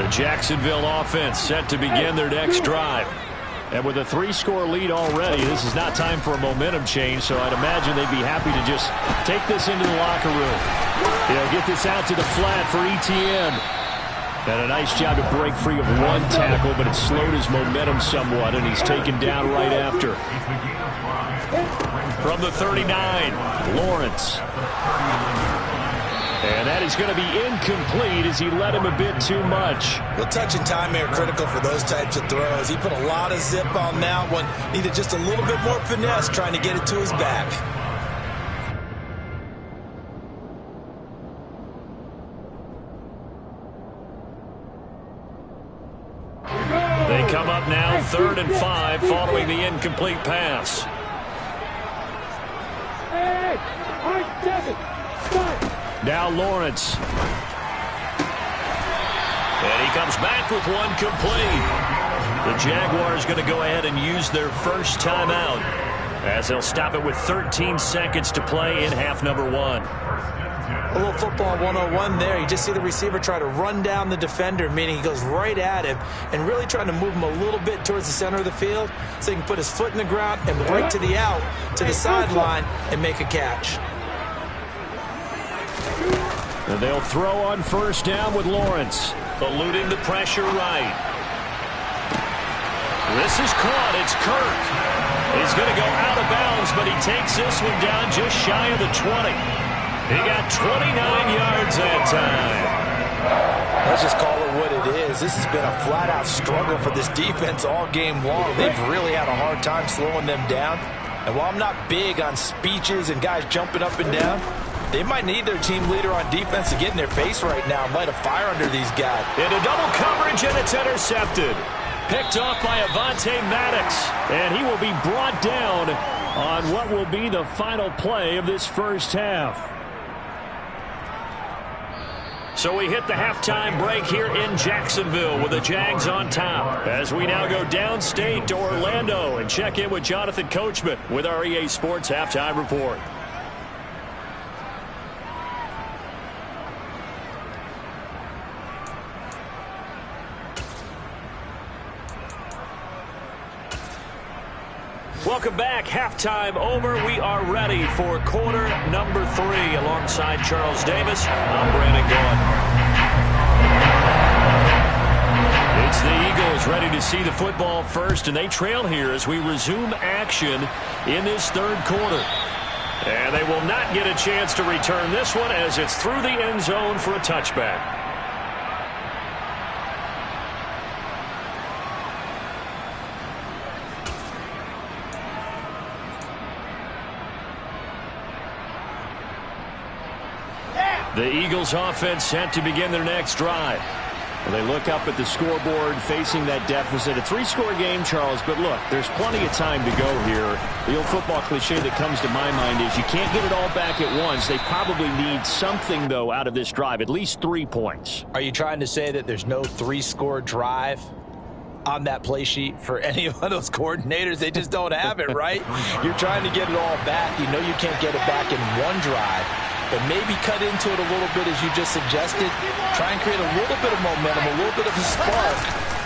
The Jacksonville offense set to begin their next drive. And with a 3-score lead already, this is not time for a momentum change, so I'd imagine they'd be happy to just take this into the locker room. They'll get this out to the flat for ETN. And a nice job to break free of one tackle, but it slowed his momentum somewhat, and he's taken down right after. From the 39, Lawrence. And that is going to be incomplete as he led him a bit too much. Well, touch and time are critical for those types of throws. He put a lot of zip on that one. Needed just a little bit more finesse trying to get it to his back. They come up now 3rd and 5 following the incomplete pass. Now Lawrence. And he comes back with one complete. The Jaguars going to go ahead and use their first timeout as they'll stop it with 13 seconds to play in half number 1. A little football 101 there. You just see the receiver try to run down the defender, meaning he goes right at him and really trying to move him a little bit towards the center of the field so he can put his foot in the ground and right to the out, to the sideline, and make a catch. And they'll throw on first down with Lawrence. Eluding the pressure right. This is caught. It's Kirk. He's going to go out of bounds, but he takes this one down just shy of the 20. He got 29 yards that time. Let's just call it what it is. This has been a flat-out struggle for this defense all game long. They've really had a hard time slowing them down. And while I'm not big on speeches and guys jumping up and down, they might need their team leader on defense to get in their face right now and light a fire under these guys. Into double coverage, and it's intercepted. Picked off by Avonte Maddox. And he will be brought down on what will be the final play of this first half. So we hit the halftime break here in Jacksonville with the Jags on top. As we now go downstate to Orlando and check in with Jonathan Coachman with our EA Sports Halftime Report. Welcome back. Halftime over. We are ready for quarter number 3. Alongside Charles Davis, I'm Brandon Gaudin. It's the Eagles ready to see the football first, and they trail here as we resume action in this third quarter. And they will not get a chance to return this one as it's through the end zone for a touchback. The Eagles offense set to begin their next drive. Well, they look up at the scoreboard facing that deficit. A 3-score game, Charles, but look, there's plenty of time to go here. The old football cliche that comes to my mind is you can't get it all back at once. They probably need something, though, out of this drive, at least 3 points. Are you trying to say that there's no 3-score drive on that play sheet for any of those coordinators? They just don't have it, right? You're trying to get it all back. You know you can't get it back in one drive. But maybe cut into it a little bit as you just suggested. Try and create a little bit of momentum, a little bit of a spark,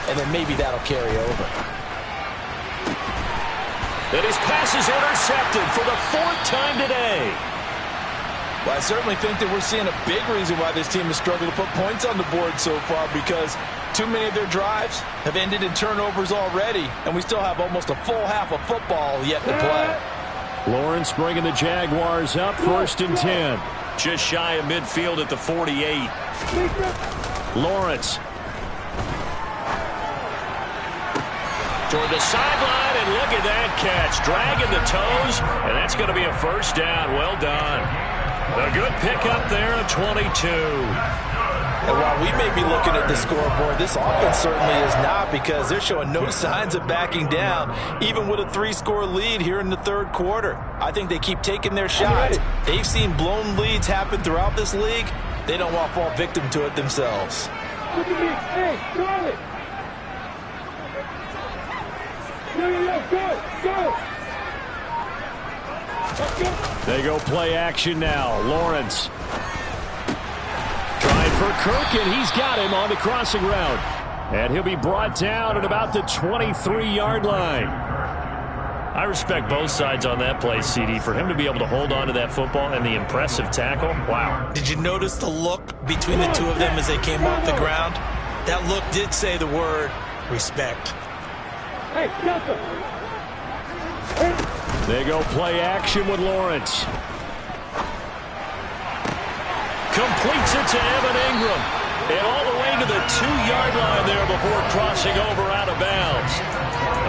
and then maybe that'll carry over. And his pass is intercepted for the 4th time today. Well, I certainly think that we're seeing a big reason why this team has struggled to put points on the board so far, because too many of their drives have ended in turnovers already, and we still have almost a full half of football yet to play. Lawrence bringing the Jaguars up, 1st and 10. Just shy of midfield at the 48. Lawrence. Toward the sideline, and look at that catch. Dragging the toes, and that's going to be a first down. Well done. A good pickup there at 22. And while we may be looking at the scoreboard, this offense certainly is not, because they're showing no signs of backing down, even with a 3-score lead here in the third quarter. I think they keep taking their shots. They've seen blown leads happen throughout this league. They don't want to fall victim to it themselves. Look at me. Hey, Charlie. Go. Let's go. They go play action now. Lawrence. Trying for Kirk, and he's got him on the crossing route. And he'll be brought down at about the 23-yard line. I respect both sides on that play, CD. For him to be able to hold on to that football and the impressive tackle, wow. Did you notice the look between the two of them as they came off the ground? That look did say the word respect. Hey, Delta. They go play action with Lawrence. Completes it to Evan Ingram. And all the way to the 2-yard line there before crossing over out of bounds.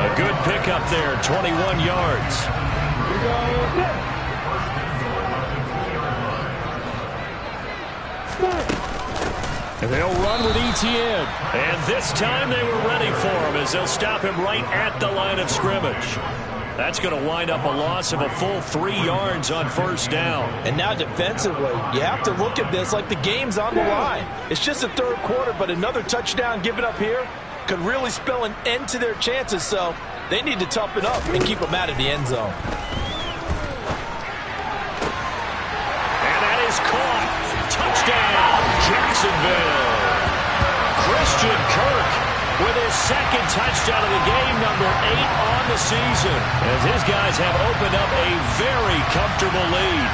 A good pickup there, 21 yards. And they'll run with ETN. And this time they were ready for him as they'll stop him right at the line of scrimmage. That's going to wind up a loss of a full 3 yards on first down. And now defensively, you have to look at this like the game's on the line. It's just the third quarter, but another touchdown given up here could really spell an end to their chances. So they need to toughen up and keep them out of the end zone. And that is caught. Touchdown, Jacksonville. Christian Kirk with his second touchdown of the game, number 8 on the season, as his guys have opened up a very comfortable lead.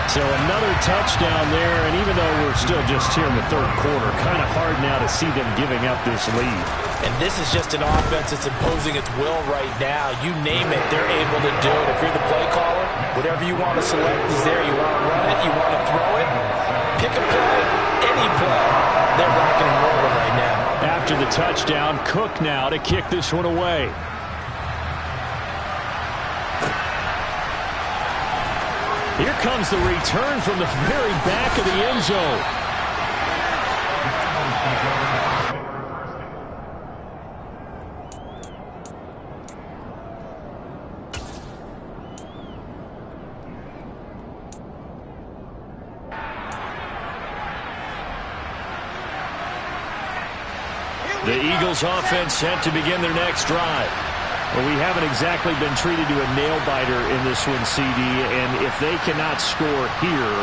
So another touchdown there, and even though we're still just here in the third quarter, kind of hard now to see them giving up this lead. And this is just an offense that's imposing its will right now. You name it, they're able to do it. If you're the play caller, whatever you want to select is there. You want to run it, you want to throw it, pick a play, any play. They're rocking and rolling right now. After the touchdown, Cook now to kick this one away. Here comes the return from the very back of the end zone. The Eagles offense set to begin their next drive. Well, we haven't exactly been treated to a nail-biter in this one, CD, and if they cannot score here,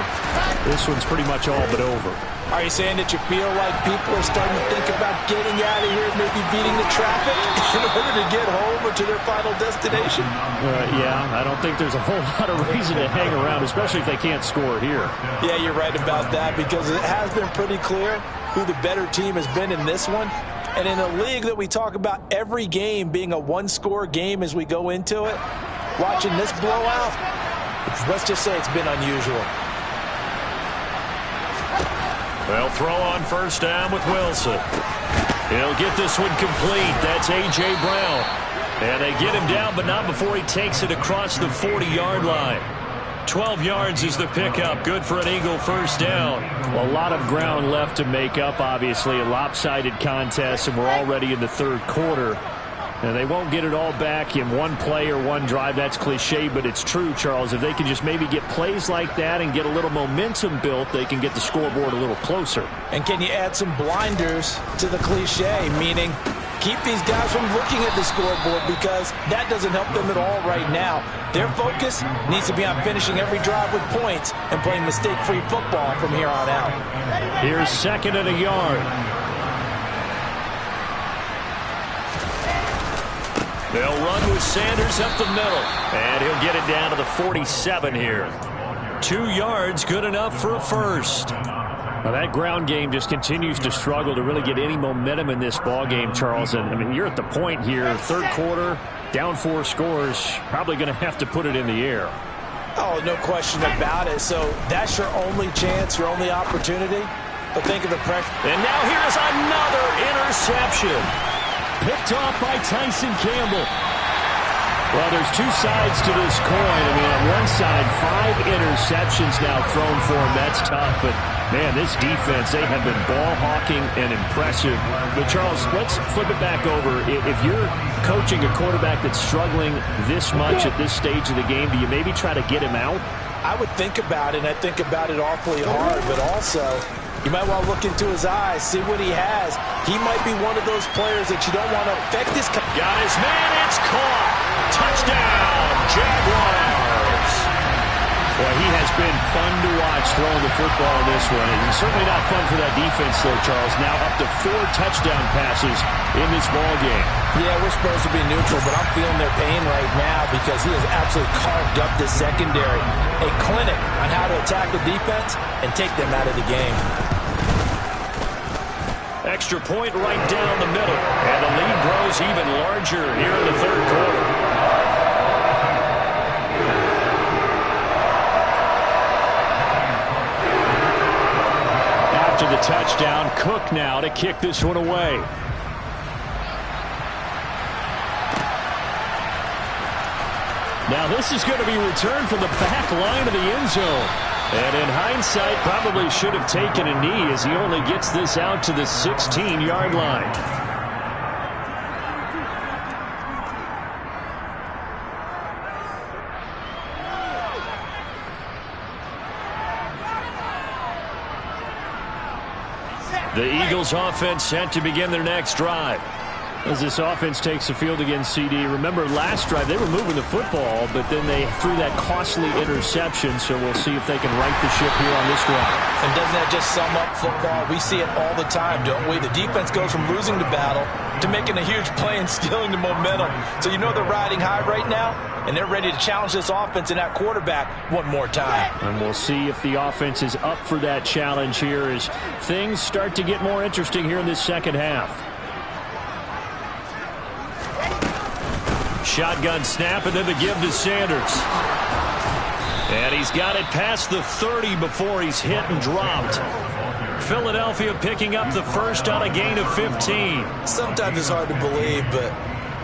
this one's pretty much all but over. Are you saying that you feel like people are starting to think about getting out of here, maybe beating the traffic in order to get home or to their final destination? Yeah, I don't think there's a whole lot of reason to hang around, especially if they can't score here. Yeah, you're right about that, because it has been pretty clear who the better team has been in this one. And in a league that we talk about every game being a one-score game as we go into it, watching this blowout, let's just say it's been unusual. Well, throw on first down with Wilson. He'll get this one complete. That's A.J. Brown. And they get him down, but not before he takes it across the 40-yard line. 12 yards is the pickup. Good for an Eagle first down. Well, a lot of ground left to make up, obviously. A lopsided contest, and we're already in the third quarter. And they won't get it all back in one play or one drive. That's cliche, but it's true, Charles. If they can just maybe get plays like that and get a little momentum built, they can get the scoreboard a little closer. And can you add some blinders to the cliche, meaning keep these guys from looking at the scoreboard, because that doesn't help them at all right now. Their focus needs to be on finishing every drive with points and playing mistake-free football from here on out. Here's second and a yard. They'll run with Sanders up the middle, and he'll get it down to the 47 here. 2 yards, good enough for a first. Now that ground game just continues to struggle to really get any momentum in this ball game, Charles. And I mean, you're at the point here, third quarter, down 4 scores, probably going to have to put it in the air. Oh, no question about it. So that's your only chance, your only opportunity. But think of the pressure. And now here's another interception. Picked off by Tyson Campbell. Well, there's 2 sides to this coin. I mean, on one side, 5 interceptions now thrown for him. That's tough, but man, this defense, they have been ball hawking and impressive. But Charles, let's flip it back over. If you're coaching a quarterback that's struggling this much at this stage of the game, do you maybe try to get him out? I would think about it, and I think about it awfully hard, but also you might want to look into his eyes, see what he has. He might be one of those players that you don't want to affect his... Got his man, it's caught. Touchdown, Jaguars. Well, he has been fun to watch throwing the football in this one. And certainly not fun for that defense, though, Charles. Now up to 4 touchdown passes in this ball game. Yeah, we're supposed to be neutral, but I'm feeling their pain right now because he has absolutely carved up this secondary. A clinic on how to attack the defense and take them out of the game. Extra point right down the middle. And the lead grows even larger here in the third quarter. After the touchdown, Cook now to kick this one away. Now this is going to be returned from the back line of the end zone. And in hindsight, probably should have taken a knee as he only gets this out to the 16-yard line. The Eagles offense set to begin their next drive. As this offense takes the field against CD, remember last drive they were moving the football, but then they threw that costly interception, so we'll see if they can right the ship here on this drive. And doesn't that just sum up football? We see it all the time, don't we? The defense goes from losing the battle to making a huge play and stealing the momentum. So you know they're riding high right now, and they're ready to challenge this offense and that quarterback one more time. And we'll see if the offense is up for that challenge here as things start to get more interesting here in this second half. Shotgun snap, and then the give to Sanders. And he's got it past the 30 before he's hit and dropped. Philadelphia picking up the first on a gain of 15. Sometimes it's hard to believe, but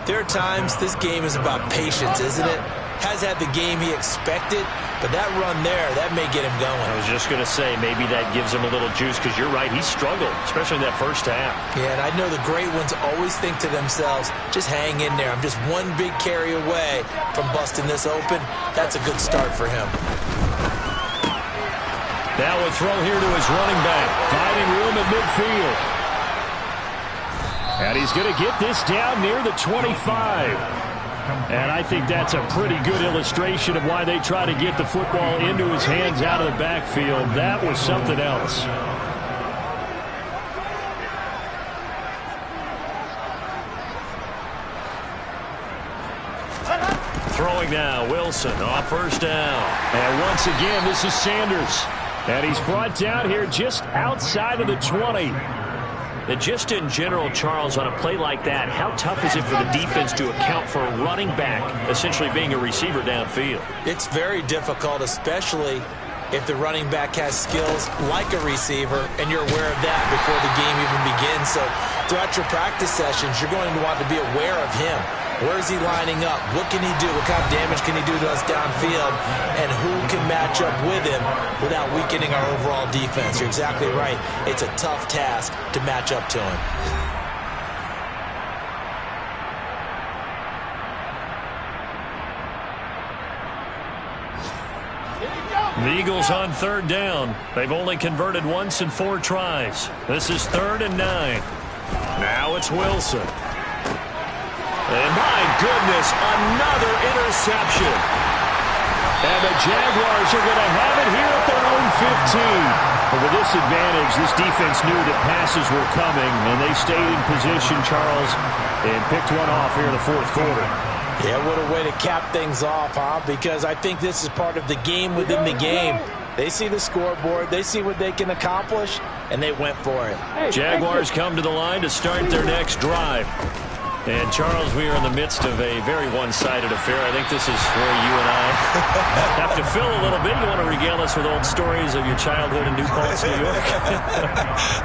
there are times this game is about patience, isn't it? Has had the game he expected, but that run there, that may get him going. I was just going to say, maybe that gives him a little juice, because you're right, he struggled, especially in that first half. Yeah, and I know the great ones always think to themselves, just hang in there. I'm just one big carry away from busting this open. That's a good start for him. Now a throw here to his running back, finding room at midfield. And he's going to get this down near the 25. And I think that's a pretty good illustration of why they try to get the football into his hands out of the backfield. That was something else. Throwing now, Wilson off first down. And once again, this is Sanders. And he's brought down here just outside of the 20. And just in general, Charles, on a play like that, how tough is it for the defense to account for a running back essentially being a receiver downfield? It's very difficult, especially if the running back has skills like a receiver, and you're aware of that before the game even begins. So throughout your practice sessions, you're going to want to be aware of him. Where is he lining up? What can he do? What kind of damage can he do to us downfield? And who can match up with him without weakening our overall defense? You're exactly right. It's a tough task to match up to him. The Eagles on third down. They've only converted once in 4 tries. This is 3rd and 9. Now it's Wilson. And my goodness, another interception. And the Jaguars are going to have it here at their own 15. But with this advantage, this defense knew that passes were coming, and they stayed in position, Charles, and picked one off here in the 4th quarter. Yeah, what a way to cap things off, huh? Because I think this is part of the game within the game. They see the scoreboard, they see what they can accomplish, and they went for it. Jaguars come to the line to start their next drive. And, Charles, we are in the midst of a very one-sided affair. I think this is where you and I have to fill a little bit. You want to regale us with old stories of your childhood in New Paltz, New York?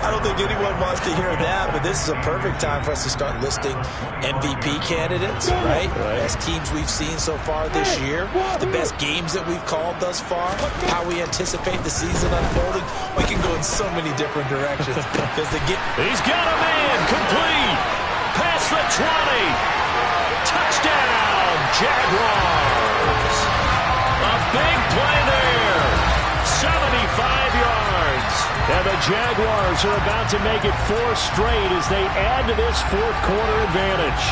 I don't think anyone wants to hear that, but this is a perfect time for us to start listing MVP candidates, right? Best teams we've seen so far this year, the best games that we've called thus far, how we anticipate the season unfolding. We can go in so many different directions. He's got a man complete. Past the 20. Touchdown, Jaguars. A big play there. 75 yards. And the Jaguars are about to make it 4 straight as they add to this 4th quarter advantage.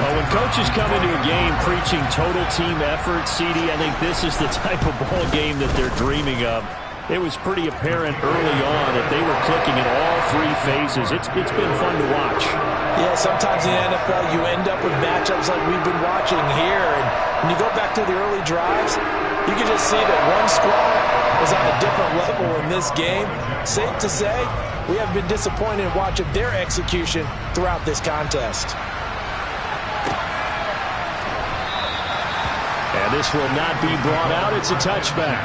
Well, when coaches come into a game preaching total team effort, CD, I think this is the type of ball game that they're dreaming of. It was pretty apparent early on that they were clicking in all 3 phases. It's been fun to watch. Yeah, sometimes in the NFL you end up with matchups like we've been watching here. And when you go back to the early drives, you can just see that one squad was on a different level in this game. Safe to say, we have been disappointed in watching their execution throughout this contest. And this will not be brought out. It's a touchback.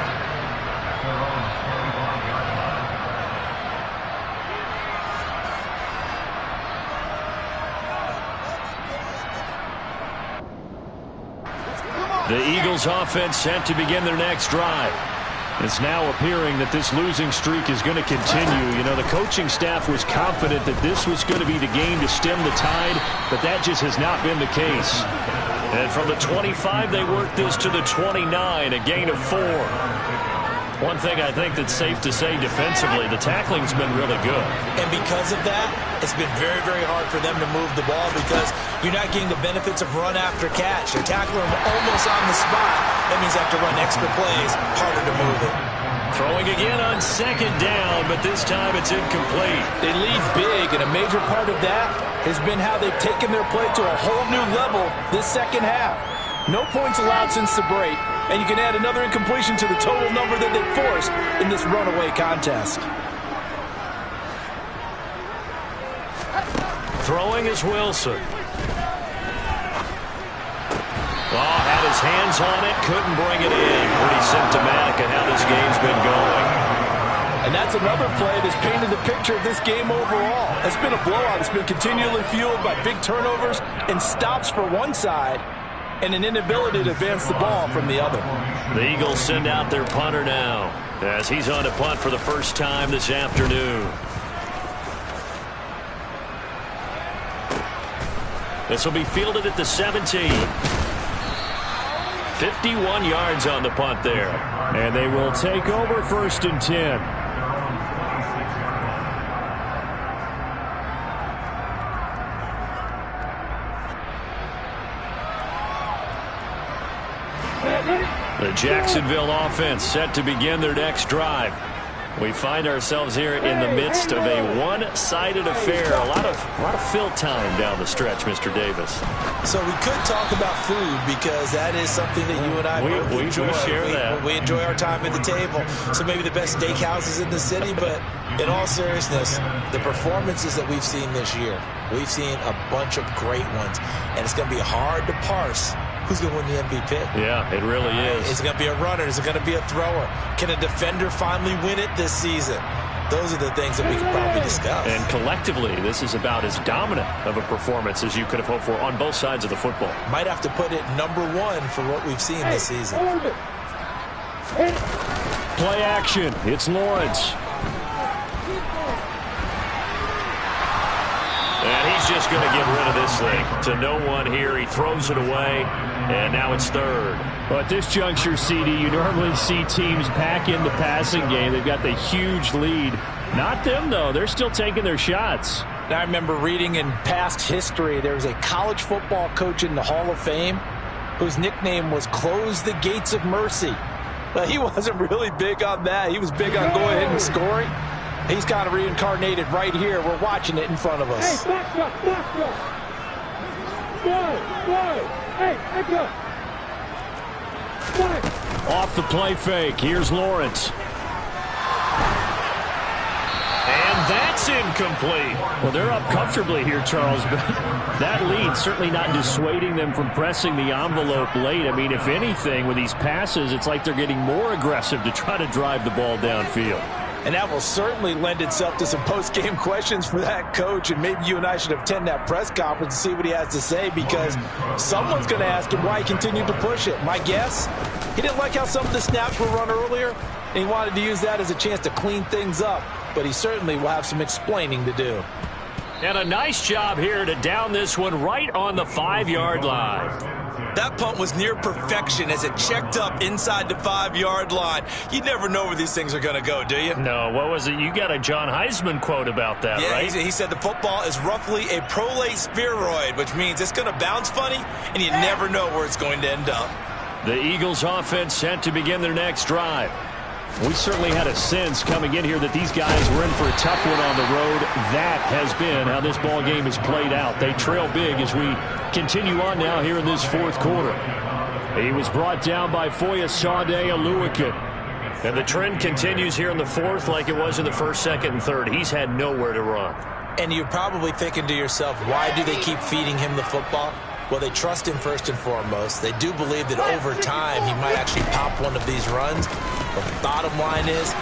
The Eagles offense set to begin their next drive. It's now appearing that this losing streak is going to continue. You know, the coaching staff was confident that this was going to be the game to stem the tide, but that just has not been the case. And from the 25, they worked this to the 29, a gain of 4. One thing I think that's safe to say defensively, the tackling's been really good. And because of that, it's been very, very hard for them to move the ball because you're not getting the benefits of run after catch. They're tackling them almost on the spot. That means they have to run extra plays, harder to move it. Throwing again on second down, but this time it's incomplete. They lead big, and a major part of that has been how they've taken their play to a whole new level this second half. No points allowed since the break, and you can add another incompletion to the total number that they forced in this runaway contest. Throwing is Wilson. Oh, had his hands on it, couldn't bring it in. Pretty symptomatic of how this game's been going. And that's another play that's painted the picture of this game overall. It's been a blowout. It's been continually fueled by big turnovers and stops for one side and an inability to advance the ball from the other. The Eagles send out their punter now as he's on to punt for the first time this afternoon. This will be fielded at the 17. 51 yards on the punt there. And they will take over 1st and 10. The Jacksonville offense set to begin their next drive. We find ourselves here in the midst of a one-sided affair. A lot of fill time down the stretch, Mr. Davis. So we could talk about food because that is something that you and I both enjoy. We share that. We enjoy our time at the table. So maybe the best steakhouses in the city, but in all seriousness, the performances that we've seen this year, we've seen a bunch of great ones, and it's going to be hard to parse who's going to win the MVP. Yeah, it really is. Is it going to be a runner? Is it going to be a thrower? Can a defender finally win it this season? Those are the things that we could probably discuss. And collectively, this is about as dominant of a performance as you could have hoped for on both sides of the football. Might have to put it #1 for what we've seen this season. Play action. It's Lawrence. And he's just going to get rid of this thing to no one here. He throws it away, and now it's 3rd. Well, at this juncture, CD, you normally see teams pack in the passing game. They've got the huge lead. Not them, though. They're still taking their shots. I remember reading in past history, there was a college football coach in the Hall of Fame whose nickname was Close the Gates of Mercy. But he wasn't really big on that. He was big on going ahead and scoring. He's kind of reincarnated right here. We're watching it in front of us. Hey, box up, box up. Slide. Hey, let's go. Slide. Off the play fake. Here's Lawrence. And that's incomplete. Well, they're up comfortably here, Charles, but that lead certainly not dissuading them from pressing the envelope late. I mean, if anything, with these passes, it's like they're getting more aggressive to try to drive the ball downfield. And that will certainly lend itself to some post-game questions for that coach. And maybe you and I should attend that press conference and see what he has to say, because someone's going to ask him why he continued to push it. My guess, he didn't like how some of the snaps were run earlier, and he wanted to use that as a chance to clean things up. But he certainly will have some explaining to do. And a nice job here to down this one right on the 5-yard line. That punt was near perfection as it checked up inside the 5-yard line. You never know where these things are going to go, do you? No, what was it? You got a John Heisman quote about that, right? He said the football is roughly a prolate spheroid, which means it's going to bounce funny, and you never know where it's going to end up. The Eagles offense set to begin their next drive. We certainly had a sense coming in here that these guys were in for a tough one on the road. That has been how this ball game has played out. They trail big as we continue on now here in this 4th quarter. He was brought down by Foyesade Oluwakin. And the trend continues here in the 4th like it was in the 1st, 2nd, and 3rd. He's had nowhere to run. And you're probably thinking to yourself, why do they keep feeding him the football? Well, they trust him first and foremost. They do believe that over time he might actually pop one of these runs. But the bottom line is...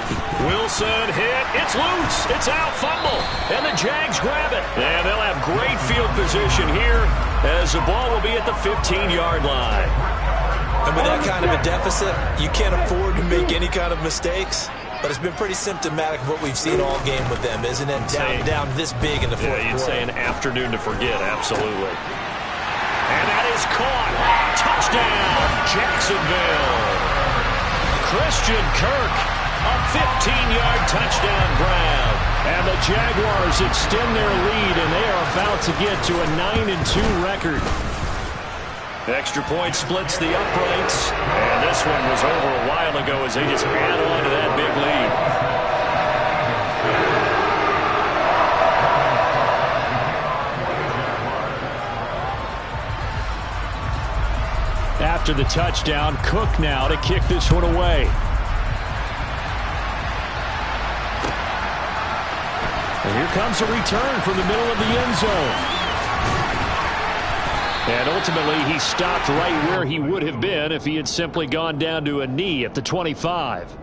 Wilson hit. It's loose. It's out. Fumble. And the Jags grab it. And they'll have great field position here as the ball will be at the 15-yard line. And with that kind of a deficit, you can't afford to make any kind of mistakes. But it's been pretty symptomatic of what we've seen all game with them, isn't it? Down this big in the 4th quarter. You'd say an afternoon to forget. Absolutely. And that is caught. Touchdown, Jacksonville. Christian Kirk A 15-yard touchdown grab. And the Jaguars extend their lead, and they are about to get to a 9-2 record. Extra point splits the uprights, and this one was over a while ago as they just add on to that big lead. After the touchdown, Cook now to kick this one away. And here comes a return from the middle of the end zone. And ultimately, he stopped right where he would have been if he had simply gone down to a knee at the 25.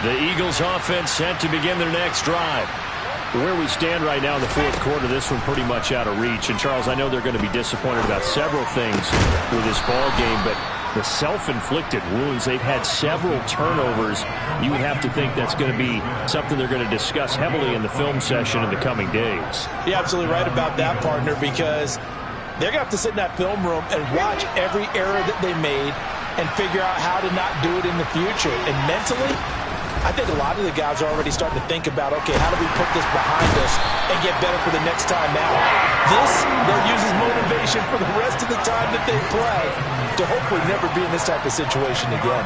The Eagles offense set to begin their next drive. Where we stand right now in the fourth quarter, this one pretty much out of reach. And, Charles, I know they're going to be disappointed about several things with this ball game, but the self-inflicted wounds, they've had several turnovers. You would have to think that's going to be something they're going to discuss heavily in the film session in the coming days. You're absolutely right about that, partner, because they're going to have to sit in that film room and watch every error that they made and figure out how to not do it in the future. And mentally, I think a lot of the guys are already starting to think about, okay, how do we put this behind us and get better for the next time out? This, they'll use as motivation for the rest of the time that they play to hopefully never be in this type of situation again.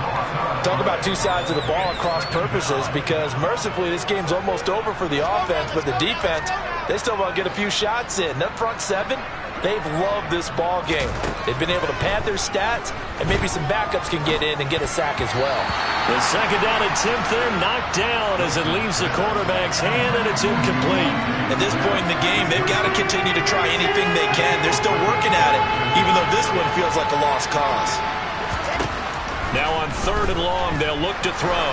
Talk about two sides of the ball at cross purposes, because mercifully this game's almost over for the offense, but the defense, they still want to get a few shots in. That front seven, they've loved this ball game. They've been able to pad their stats, and maybe some backups can get in and get a sack as well. The second down attempt there knocked down as it leaves the quarterback's hand, and it's incomplete. At this point in the game, they've got to continue to try anything they can. They're still working at it, even though this one feels like a lost cause. Now on 3rd and long, they'll look to throw.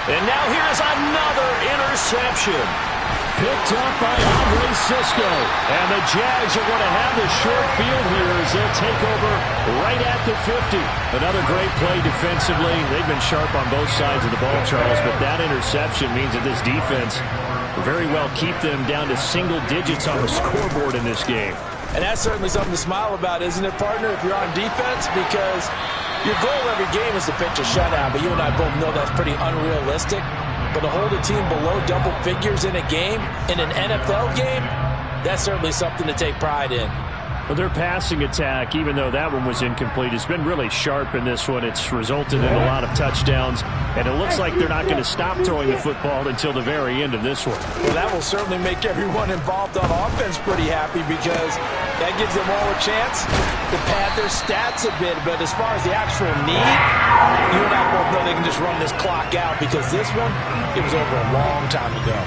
And now here's another interception. Picked up by Andre Cisco. And the Jags are going to have the short field here as they'll take over right at the 50. Another great play defensively. They've been sharp on both sides of the ball, Charles, but that interception means that this defense will very well keep them down to single digits on the scoreboard in this game. And that's certainly something to smile about, isn't it, partner, if you're on defense? Because your goal every game is to pitch a shutout, but you and I both know that's pretty unrealistic. But to hold a team below double figures in a game, in an NFL game, that's certainly something to take pride in. Well, their passing attack, even though that one was incomplete, has been really sharp in this one. It's resulted in a lot of touchdowns, and it looks like they're not going to stop throwing the football until the very end of this one. Well, that will certainly make everyone involved on offense pretty happy, because that gives them all a chance to pad their stats a bit. But as far as the actual need, you and I both know they can just run this clock out, because this one, it was over a long time ago.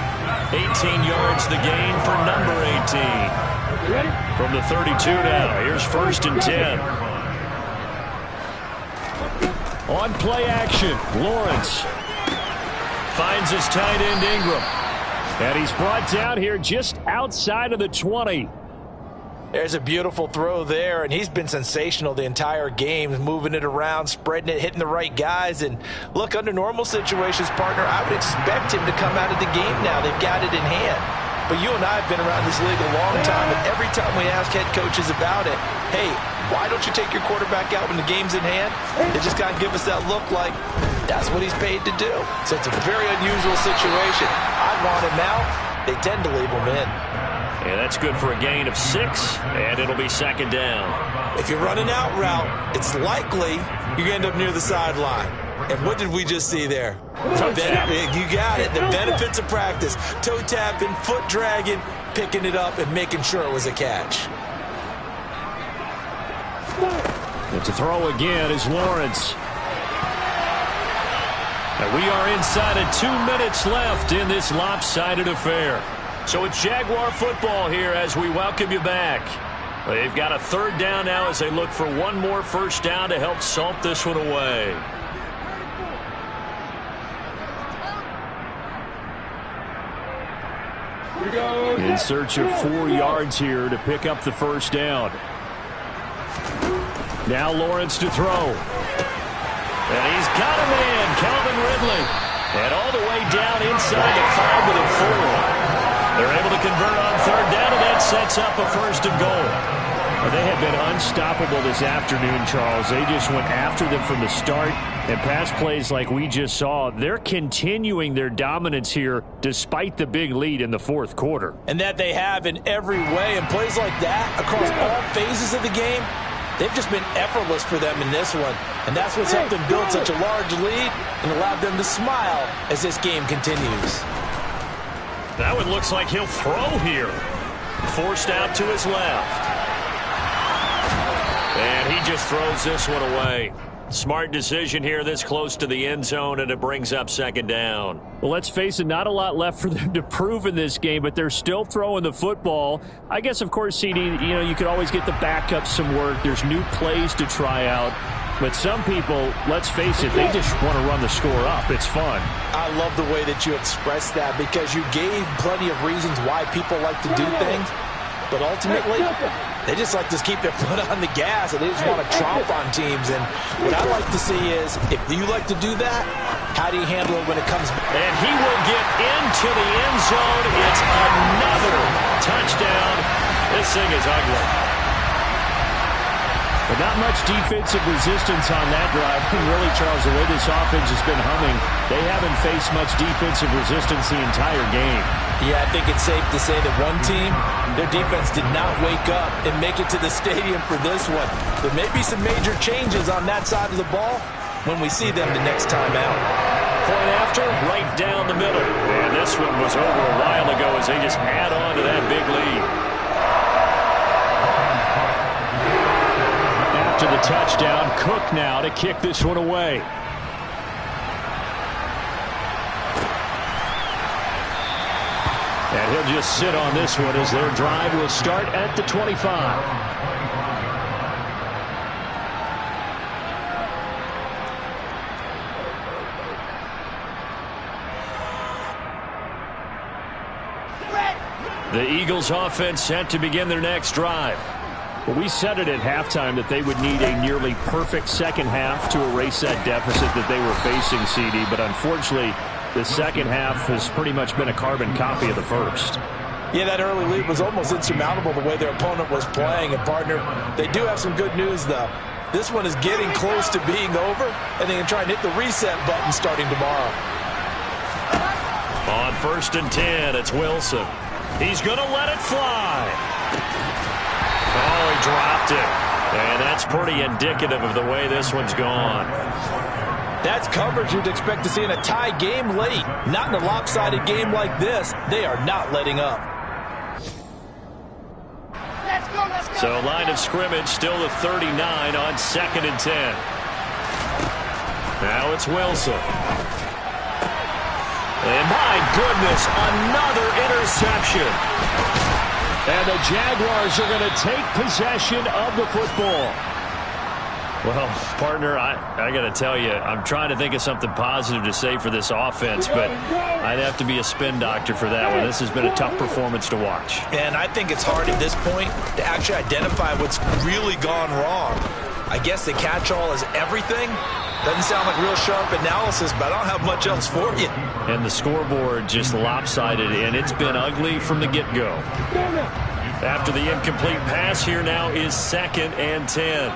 18 yards the gain for number 18. From the 32 now, here's 1st and 10. On play action, Lawrence finds his tight end Ingram. And he's brought down here just outside of the 20. There's a beautiful throw there, and he's been sensational the entire game, moving it around, spreading it, hitting the right guys. And look, under normal situations, partner, I would expect him to come out of the game now. They've got it in hand. But you and I have been around this league a long time, and every time we ask head coaches about it, hey, why don't you take your quarterback out when the game's in hand? They just kind of give us that look like that's what he's paid to do. So it's a very unusual situation. I want him out. They tend to leave him in. And that's good for a gain of 6, and it'll be 2nd down. If you're running out route, it's likely you end up near the sideline. And what did we just see there? Toe tap. You got it. The benefits of practice. Toe tapping, foot dragging, picking it up, and making sure it was a catch. And to throw again is Lawrence. And we are inside of 2 minutes left in this lopsided affair. So it's Jaguar football here as we welcome you back. They've got a 3rd down now as they look for one more 1st down to help salt this one away. In search of 4 yards here to pick up the 1st down. Now Lawrence to throw. And he's got a man, Calvin Ridley. And all the way down inside the 5 with a 4. They're able to convert on third down, and that sets up a 1st and goal. They have been unstoppable this afternoon, Charles. They just went after them from the start, and pass plays like we just saw, they're continuing their dominance here despite the big lead in the 4th quarter. And that they have in every way, and plays like that across all phases of the game, they've just been effortless for them in this one. And that's what's helped them build such a large lead and allowed them to smile as this game continues. That one looks like he'll throw here. Forced out to his left. And he just throws this one away. Smart decision here this close to the end zone, and it brings up 2nd down. Well, let's face it, not a lot left for them to prove in this game, but they're still throwing the football. I guess, of course, CD, you could always get the backup some work. There's new plays to try out. But some people, let's face it, they just want to run the score up. It's fun. I love the way that you expressed that, because you gave plenty of reasons why people like to do things. But ultimately, they just like to keep their foot on the gas, and they just want to tromp on teams. And what I like to see is, if you like to do that, how do you handle it when it comes back? And he will get into the end zone. It's another touchdown. This thing is ugly. But not much defensive resistance on that drive. And really, Charles, the way this offense has been humming, they haven't faced much defensive resistance the entire game. Yeah, I think it's safe to say that one team, their defense did not wake up and make it to the stadium for this one. There may be some major changes on that side of the ball when we see them the next time out. Point after, right down the middle. And this one was over a while ago as they just add on to that big lead. After the touchdown, Cook now to kick this one away. And he'll just sit on this one as their drive will start at the 25. The Eagles offense set to begin their next drive. Well, we said it at halftime that they would need a nearly perfect second half to erase that deficit that they were facing, CD. But unfortunately, the second half has pretty much been a carbon copy of the first. Yeah, that early lead was almost insurmountable the way their opponent was playing. And, partner, they do have some good news, though. This one is getting close to being over, and they can try and hit the reset button starting tomorrow. On 1st and 10, it's Wilson. He's going to let it fly. Oh, he dropped it. And that's pretty indicative of the way this one's gone. That's coverage you'd expect to see in a tie game late. Not in a lopsided game like this. They are not letting up. Let's go. So line of scrimmage still the 39 on 2nd and 10. Now it's Wilson. And my goodness, another interception. And the Jaguars are going to take possession of the football. Well, partner, I got to tell you, I'm trying to think of something positive to say for this offense, but I'd have to be a spin doctor for that one. This has been a tough performance to watch. And I think it's hard at this point to actually identify what's really gone wrong. I guess the catch-all is everything. Doesn't sound like real sharp analysis, but I don't have much else for you. And the scoreboard just lopsided, and it's been ugly from the get-go. After the incomplete pass, here now is 2nd and 10.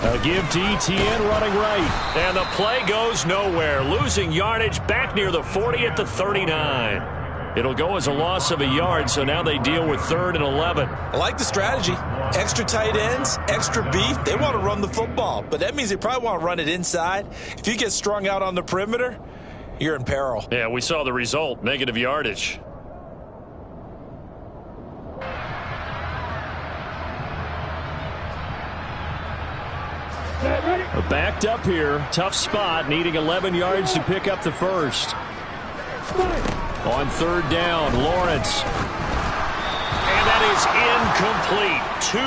A give to ETN running right. And the play goes nowhere. Losing yardage back near the 40 at the 39. It'll go as a loss of a yard, so now they deal with 3rd and 11. I like the strategy. Extra tight ends, extra beef. They want to run the football, but that means they probably want to run it inside. If you get strung out on the perimeter, you're in peril. Yeah, we saw the result, negative yardage. Backed up here. Tough spot, needing 11 yards to pick up the first. On 3rd down, Lawrence. And that is incomplete. 2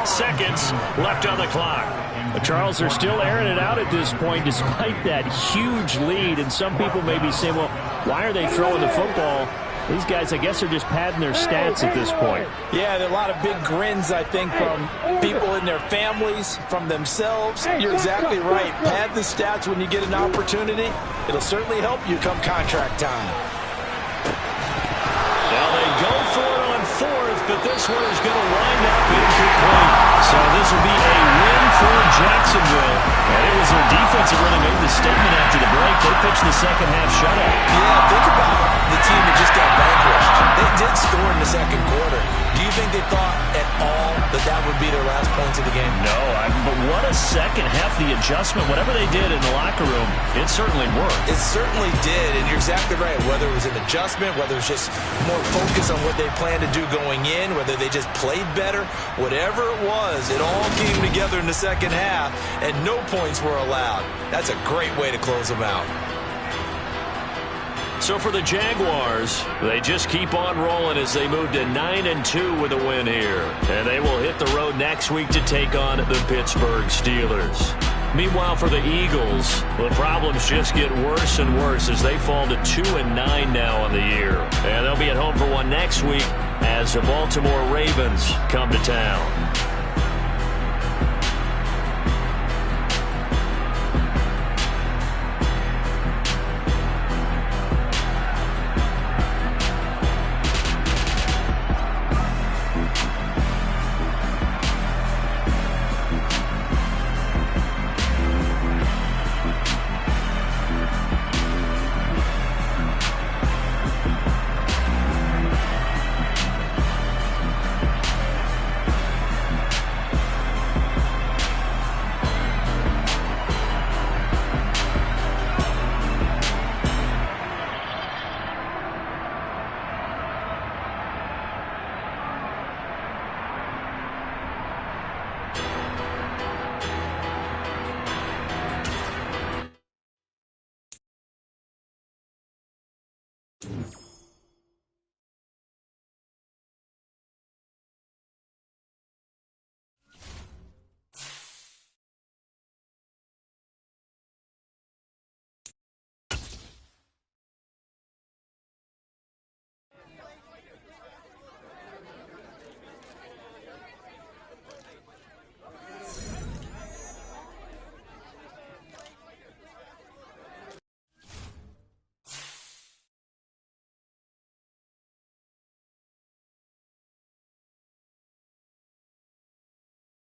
seconds left on the clock. But Charles, they're still airing it out at this point despite that huge lead. And some people may be saying, well, why are they throwing the football? These guys, I guess, are just padding their stats at this point. Yeah, there are a lot of big grins, I think, from people in their families, from themselves. You're exactly right. Pad the stats when you get an opportunity. It'll certainly help you come contract time. Now they go for it on fourth, but this one is going to wind up incomplete. So this will be a win for Jacksonville. And it was their defense that really made the statement after the break. They pitched the second half shutout. Yeah, think about the team that just got vanquished. They did score in the second quarter. Do you think they thought at all that that would be their last points of the game? No, but what a second half. The adjustment, whatever they did in the locker room, it certainly worked. It certainly did, and you're exactly right. Whether it was an adjustment, whether it was just more focus on what they planned to do going in, whether they just played better, whatever it was, it all came together in the second half, and no points were allowed. That's a great way to close them out. So for the Jaguars, they just keep on rolling as they move to 9-2 with a win here. And they will hit the road next week to take on the Pittsburgh Steelers. Meanwhile, for the Eagles, the problems just get worse and worse as they fall to 2-9 now on the year. And they'll be at home for one next week as the Baltimore Ravens come to town.